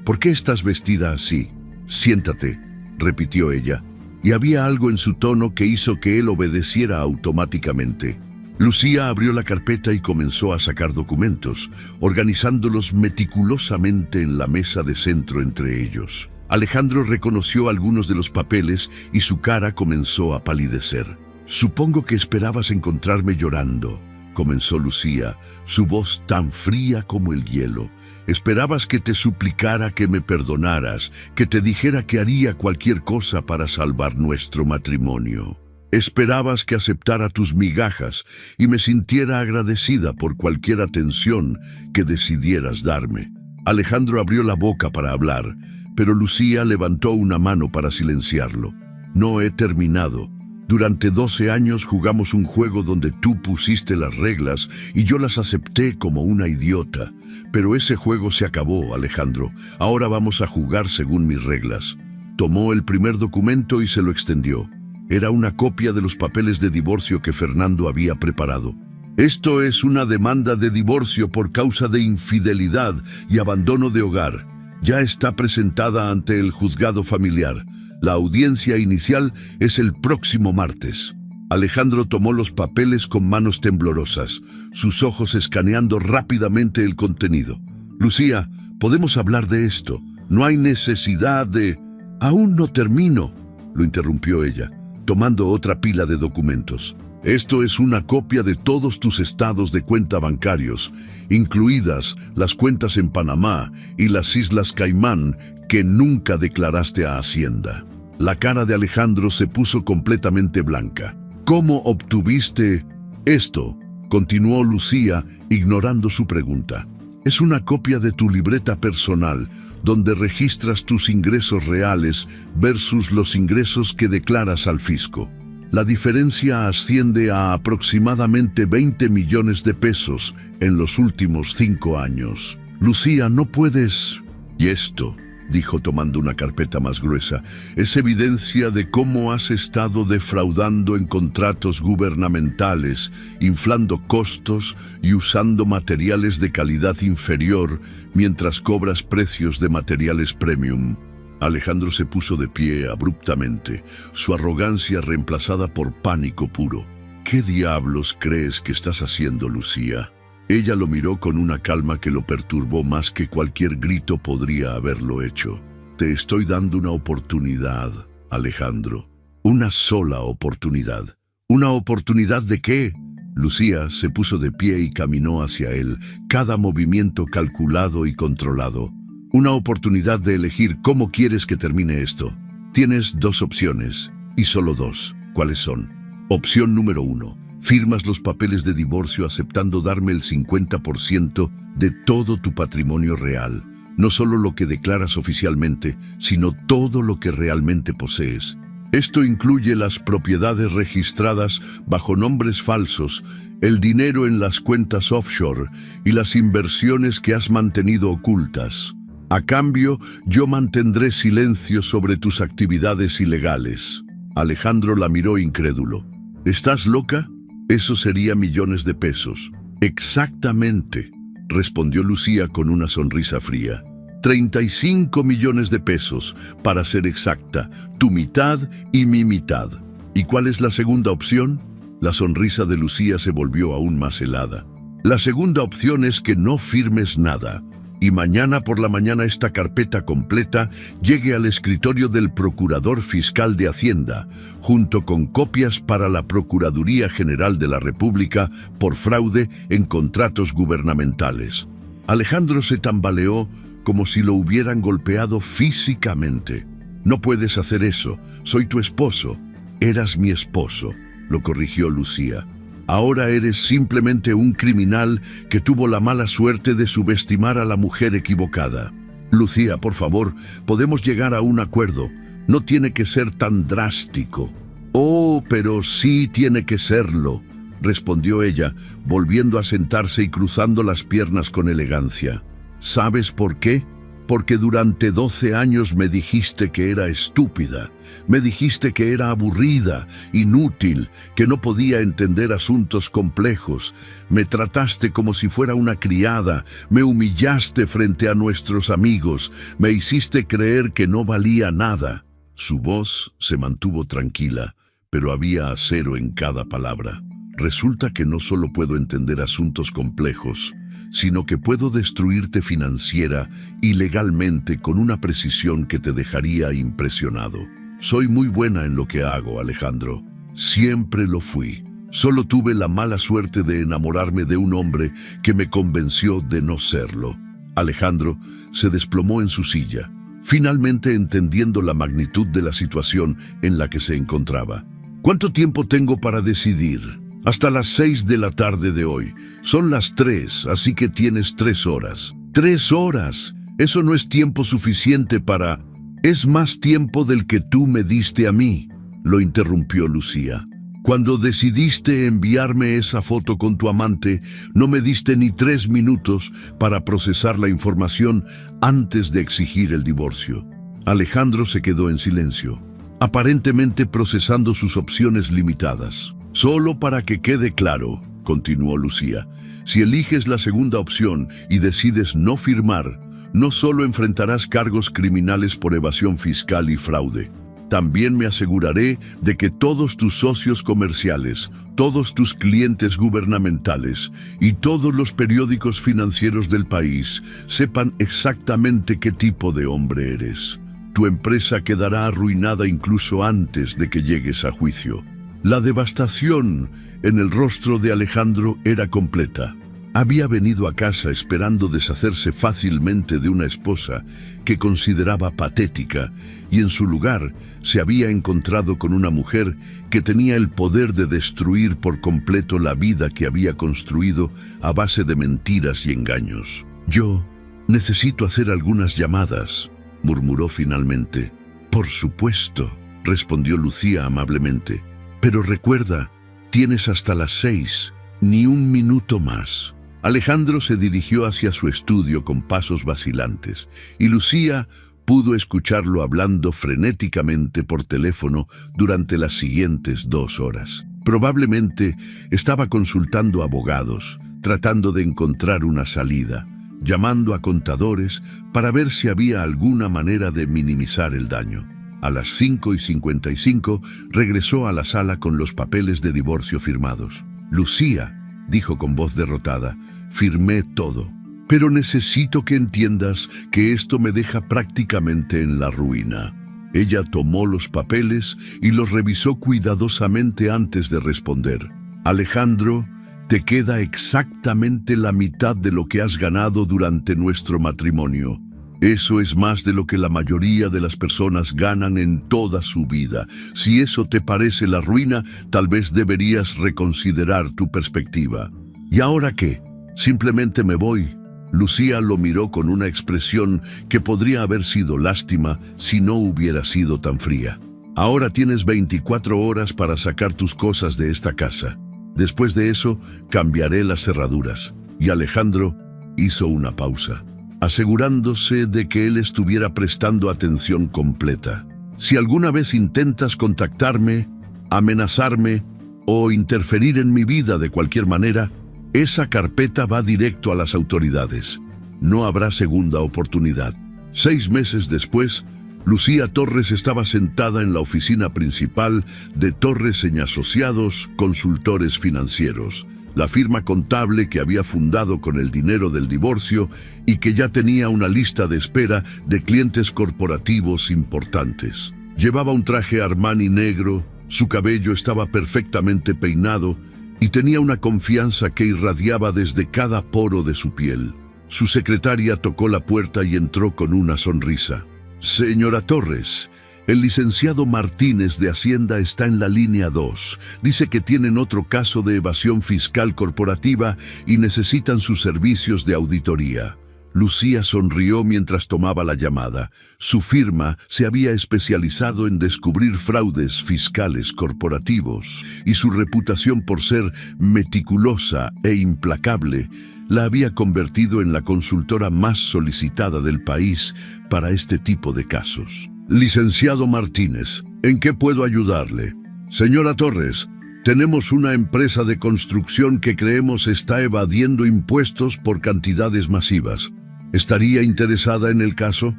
[SPEAKER 1] ¿por qué estás vestida así?» «Siéntate», repitió ella, y había algo en su tono que hizo que él obedeciera automáticamente. Lucía abrió la carpeta y comenzó a sacar documentos, organizándolos meticulosamente en la mesa de centro entre ellos. Alejandro reconoció algunos de los papeles y su cara comenzó a palidecer. «Supongo que esperabas encontrarme llorando», comenzó Lucía, su voz tan fría como el hielo. «Esperabas que te suplicara que me perdonaras, que te dijera que haría cualquier cosa para salvar nuestro matrimonio. Esperabas que aceptara tus migajas y me sintiera agradecida por cualquier atención que decidieras darme». Alejandro abrió la boca para hablar, pero Lucía levantó una mano para silenciarlo. «No he terminado. Durante 12 años jugamos un juego donde tú pusiste las reglas y yo las acepté como una idiota. Pero ese juego se acabó, Alejandro. Ahora vamos a jugar según mis reglas». Tomó el primer documento y se lo extendió. Era una copia de los papeles de divorcio que Fernando había preparado. «Esto es una demanda de divorcio por causa de infidelidad y abandono de hogar. Ya está presentada ante el juzgado familiar. La audiencia inicial es el próximo martes». Alejandro tomó los papeles con manos temblorosas, sus ojos escaneando rápidamente el contenido. «Lucía, podemos hablar de esto. No hay necesidad de...» «Aún no termino», lo interrumpió ella, tomando otra pila de documentos. «Esto es una copia de todos tus estados de cuenta bancarios, incluidas las cuentas en Panamá y las Islas Caimán que nunca declaraste a Hacienda». La cara de Alejandro se puso completamente blanca. ¿Cómo obtuviste esto?, continuó Lucía, ignorando su pregunta. Es una copia de tu libreta personal, donde registras tus ingresos reales versus los ingresos que declaras al fisco. La diferencia asciende a aproximadamente 20 millones de pesos en los últimos 5 años. Lucía, no puedes... Y esto, dijo tomando una carpeta más gruesa, es evidencia de cómo has estado defraudando en contratos gubernamentales, inflando costos y usando materiales de calidad inferior mientras cobras precios de materiales premium. Alejandro se puso de pie abruptamente, su arrogancia reemplazada por pánico puro. ¿Qué diablos crees que estás haciendo, Lucía? Ella lo miró con una calma que lo perturbó más que cualquier grito podría haberlo hecho. Te estoy dando una oportunidad, Alejandro. Una sola oportunidad. ¿Una oportunidad de qué? Lucía se puso de pie y caminó hacia él, cada movimiento calculado y controlado. Una oportunidad de elegir cómo quieres que termine esto. Tienes 2 opciones, y solo 2. ¿Cuáles son? Opción número 1. Firmas los papeles de divorcio aceptando darme el 50% de todo tu patrimonio real. No solo lo que declaras oficialmente, sino todo lo que realmente posees. Esto incluye las propiedades registradas bajo nombres falsos, el dinero en las cuentas offshore y las inversiones que has mantenido ocultas. A cambio, yo mantendré silencio sobre tus actividades ilegales. Alejandro la miró incrédulo. ¿Estás loca? Eso sería millones de pesos. Exactamente, respondió Lucía con una sonrisa fría. 35 millones de pesos, para ser exacta, tu mitad y mi mitad. ¿Y cuál es la segunda opción? La sonrisa de Lucía se volvió aún más helada. La segunda opción es que no firmes nada. Y mañana por la mañana esta carpeta completa llegue al escritorio del Procurador Fiscal de Hacienda, junto con copias para la Procuraduría General de la República por fraude en contratos gubernamentales. Alejandro se tambaleó como si lo hubieran golpeado físicamente. No puedes hacer eso, soy tu esposo. Eras mi esposo, lo corrigió Lucía. Ahora eres simplemente un criminal que tuvo la mala suerte de subestimar a la mujer equivocada. Lucía, por favor, podemos llegar a un acuerdo. No tiene que ser tan drástico. Oh, pero sí tiene que serlo, respondió ella, volviendo a sentarse y cruzando las piernas con elegancia. ¿Sabes por qué? Porque durante 12 años me dijiste que era estúpida, me dijiste que era aburrida, inútil, que no podía entender asuntos complejos, me trataste como si fuera una criada, me humillaste frente a nuestros amigos, me hiciste creer que no valía nada. Su voz se mantuvo tranquila, pero había acero en cada palabra. Resulta que no solo puedo entender asuntos complejos, sino que puedo destruirte financiera y legalmente con una precisión que te dejaría impresionado. Soy muy buena en lo que hago, Alejandro. Siempre lo fui. Solo tuve la mala suerte de enamorarme de un hombre que me convenció de no serlo. Alejandro se desplomó en su silla, finalmente entendiendo la magnitud de la situación en la que se encontraba. ¿Cuánto tiempo tengo para decidir? Hasta las 6 de la tarde de hoy. Son las 3, así que tienes 3 horas. ¡3 horas! Eso no es tiempo suficiente para... Es más tiempo del que tú me diste a mí, lo interrumpió Lucía. Cuando decidiste enviarme esa foto con tu amante, no me diste ni 3 minutos para procesar la información antes de exigir el divorcio. Alejandro se quedó en silencio, aparentemente procesando sus opciones limitadas. Solo para que quede claro, continuó Lucía, si eliges la segunda opción y decides no firmar, no solo enfrentarás cargos criminales por evasión fiscal y fraude, también me aseguraré de que todos tus socios comerciales, todos tus clientes gubernamentales y todos los periódicos financieros del país sepan exactamente qué tipo de hombre eres. Tu empresa quedará arruinada incluso antes de que llegues a juicio. La devastación en el rostro de Alejandro era completa. Había venido a casa esperando deshacerse fácilmente de una esposa que consideraba patética, y en su lugar se había encontrado con una mujer que tenía el poder de destruir por completo la vida que había construido a base de mentiras y engaños. «Yo necesito hacer algunas llamadas», murmuró finalmente. «Por supuesto», respondió Lucía amablemente. «Pero recuerda, tienes hasta las 6, ni un minuto más». Alejandro se dirigió hacia su estudio con pasos vacilantes, y Lucía pudo escucharlo hablando frenéticamente por teléfono durante las siguientes 2 horas. Probablemente estaba consultando abogados, tratando de encontrar una salida, llamando a contadores para ver si había alguna manera de minimizar el daño. A las 5:55 regresó a la sala con los papeles de divorcio firmados. «Lucía», dijo con voz derrotada, «firmé todo. Pero necesito que entiendas que esto me deja prácticamente en la ruina». Ella tomó los papeles y los revisó cuidadosamente antes de responder. «Alejandro, te queda exactamente la mitad de lo que has ganado durante nuestro matrimonio. Eso es más de lo que la mayoría de las personas ganan en toda su vida. Si eso te parece la ruina, tal vez deberías reconsiderar tu perspectiva». «¿Y ahora qué? Simplemente me voy». Lucía lo miró con una expresión que podría haber sido lástima si no hubiera sido tan fría. «Ahora tienes 24 horas para sacar tus cosas de esta casa. Después de eso, cambiaré las cerraduras». Y Alejandro hizo una pausa, asegurándose de que él estuviera prestando atención completa. «Si alguna vez intentas contactarme, amenazarme o interferir en mi vida de cualquier manera, esa carpeta va directo a las autoridades. No habrá segunda oportunidad». 6 meses después, Lucía Torres estaba sentada en la oficina principal de Torres & Asociados, consultores financieros, la firma contable que había fundado con el dinero del divorcio y que ya tenía una lista de espera de clientes corporativos importantes. Llevaba un traje Armani negro, su cabello estaba perfectamente peinado y tenía una confianza que irradiaba desde cada poro de su piel. Su secretaria tocó la puerta y entró con una sonrisa. «Señora Torres, el licenciado Martínez de Hacienda está en la línea 2. Dice que tienen otro caso de evasión fiscal corporativa y necesitan sus servicios de auditoría». Lucía sonrió mientras tomaba la llamada. Su firma se había especializado en descubrir fraudes fiscales corporativos, y su reputación por ser meticulosa e implacable la había convertido en la consultora más solicitada del país para este tipo de casos. «Licenciado Martínez, ¿en qué puedo ayudarle?» «Señora Torres, tenemos una empresa de construcción que creemos está evadiendo impuestos por cantidades masivas. ¿Estaría interesada en el caso?».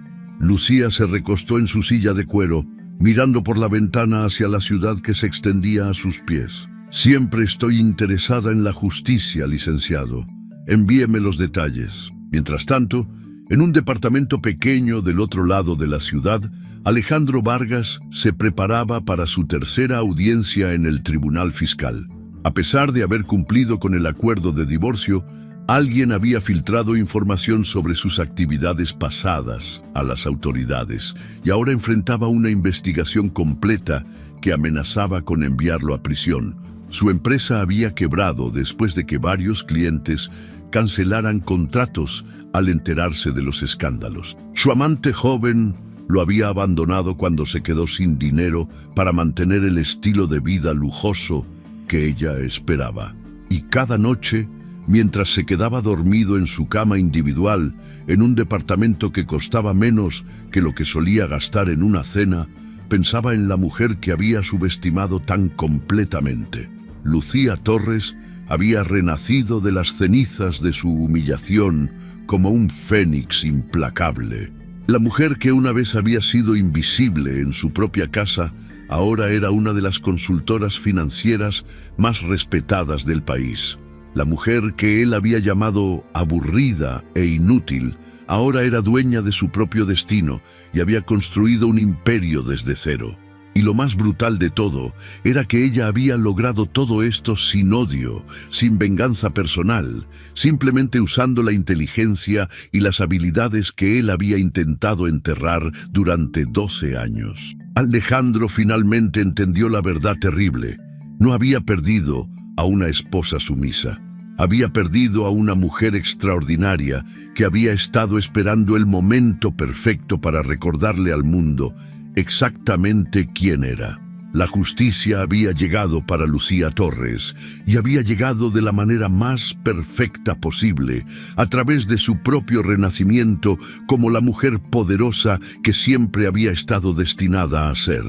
[SPEAKER 1] Lucía se recostó en su silla de cuero, mirando por la ventana hacia la ciudad que se extendía a sus pies. «Siempre estoy interesada en la justicia, licenciado. Envíeme los detalles». Mientras tanto, en un departamento pequeño del otro lado de la ciudad, Alejandro Vargas se preparaba para su tercera audiencia en el Tribunal Fiscal. A pesar de haber cumplido con el acuerdo de divorcio, alguien había filtrado información sobre sus actividades pasadas a las autoridades y ahora enfrentaba una investigación completa que amenazaba con enviarlo a prisión. Su empresa había quebrado después de que varios clientes cancelaran contratos al enterarse de los escándalos. Su amante joven lo había abandonado cuando se quedó sin dinero para mantener el estilo de vida lujoso que ella esperaba. Y cada noche, mientras se quedaba dormido en su cama individual, en un departamento que costaba menos que lo que solía gastar en una cena, pensaba en la mujer que había subestimado tan completamente. Lucía Torres había renacido de las cenizas de su humillación como un fénix implacable. La mujer que una vez había sido invisible en su propia casa, ahora era una de las consultoras financieras más respetadas del país. La mujer que él había llamado aburrida e inútil, ahora era dueña de su propio destino y había construido un imperio desde cero. Y lo más brutal de todo era que ella había logrado todo esto sin odio, sin venganza personal, simplemente usando la inteligencia y las habilidades que él había intentado enterrar durante 12 años. Alejandro finalmente entendió la verdad terrible. No había perdido a una esposa sumisa. Había perdido a una mujer extraordinaria que había estado esperando el momento perfecto para recordarle al mundo exactamente quién era. La justicia había llegado para Lucía Torres y había llegado de la manera más perfecta posible, a través de su propio renacimiento como la mujer poderosa que siempre había estado destinada a ser.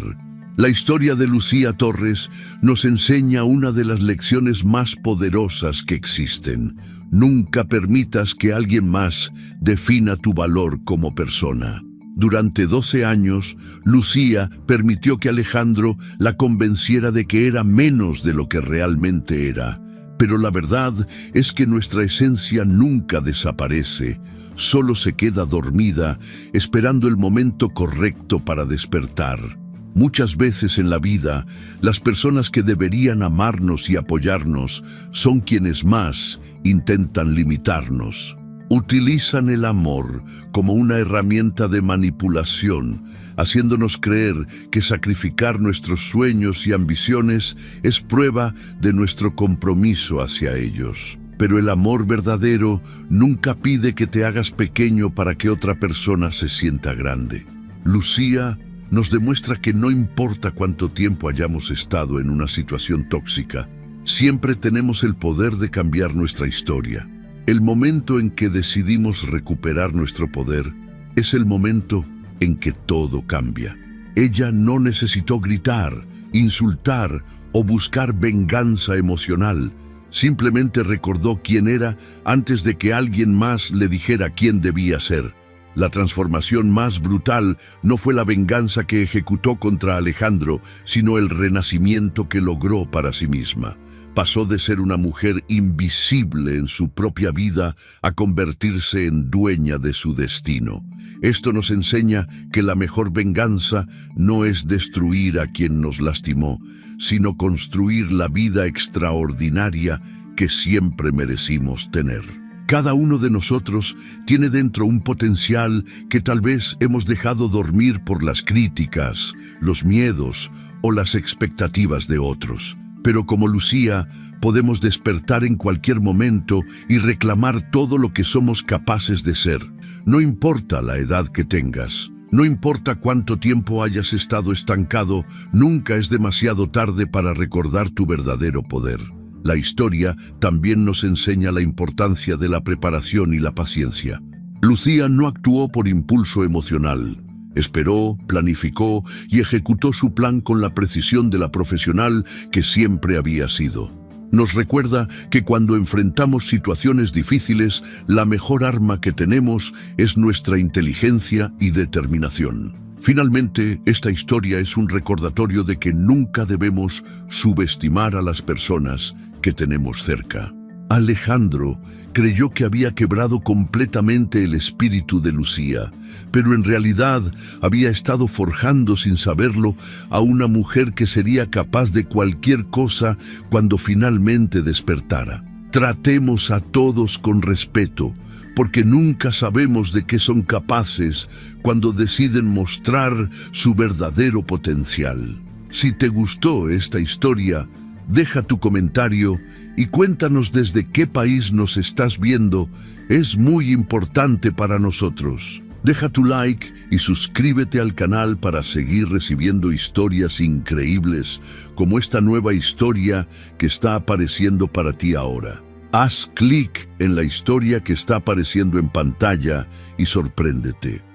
[SPEAKER 1] La historia de Lucía Torres nos enseña una de las lecciones más poderosas que existen. Nunca permitas que alguien más defina tu valor como persona. Durante 12 años, Lucía permitió que Alejandro la convenciera de que era menos de lo que realmente era. Pero la verdad es que nuestra esencia nunca desaparece, solo se queda dormida, esperando el momento correcto para despertar. Muchas veces en la vida, las personas que deberían amarnos y apoyarnos son quienes más intentan limitarnos. Utilizan el amor como una herramienta de manipulación, haciéndonos creer que sacrificar nuestros sueños y ambiciones es prueba de nuestro compromiso hacia ellos. Pero el amor verdadero nunca pide que te hagas pequeño para que otra persona se sienta grande. Lucía nos demuestra que no importa cuánto tiempo hayamos estado en una situación tóxica, siempre tenemos el poder de cambiar nuestra historia. El momento en que decidimos recuperar nuestro poder es el momento en que todo cambia. Ella no necesitó gritar, insultar o buscar venganza emocional. Simplemente recordó quién era antes de que alguien más le dijera quién debía ser. La transformación más brutal no fue la venganza que ejecutó contra Alejandro, sino el renacimiento que logró para sí misma. Pasó de ser una mujer invisible en su propia vida a convertirse en dueña de su destino. Esto nos enseña que la mejor venganza no es destruir a quien nos lastimó, sino construir la vida extraordinaria que siempre merecimos tener. Cada uno de nosotros tiene dentro un potencial que tal vez hemos dejado dormir por las críticas, los miedos o las expectativas de otros. Pero como Lucía, podemos despertar en cualquier momento y reclamar todo lo que somos capaces de ser. No importa la edad que tengas, no importa cuánto tiempo hayas estado estancado, nunca es demasiado tarde para recordar tu verdadero poder. La historia también nos enseña la importancia de la preparación y la paciencia. Lucía no actuó por impulso emocional. Esperó, planificó y ejecutó su plan con la precisión de la profesional que siempre había sido. Nos recuerda que cuando enfrentamos situaciones difíciles, la mejor arma que tenemos es nuestra inteligencia y determinación. Finalmente, esta historia es un recordatorio de que nunca debemos subestimar a las personas que tenemos cerca. Alejandro creyó que había quebrado completamente el espíritu de Lucía, pero en realidad había estado forjando sin saberlo a una mujer que sería capaz de cualquier cosa cuando finalmente despertara. Tratemos a todos con respeto, porque nunca sabemos de qué son capaces cuando deciden mostrar su verdadero potencial. Si te gustó esta historia, deja tu comentario y cuéntanos desde qué país nos estás viendo. Es muy importante para nosotros. Deja tu like y suscríbete al canal para seguir recibiendo historias increíbles como esta nueva historia que está apareciendo para ti ahora. Haz clic en la historia que está apareciendo en pantalla y sorpréndete.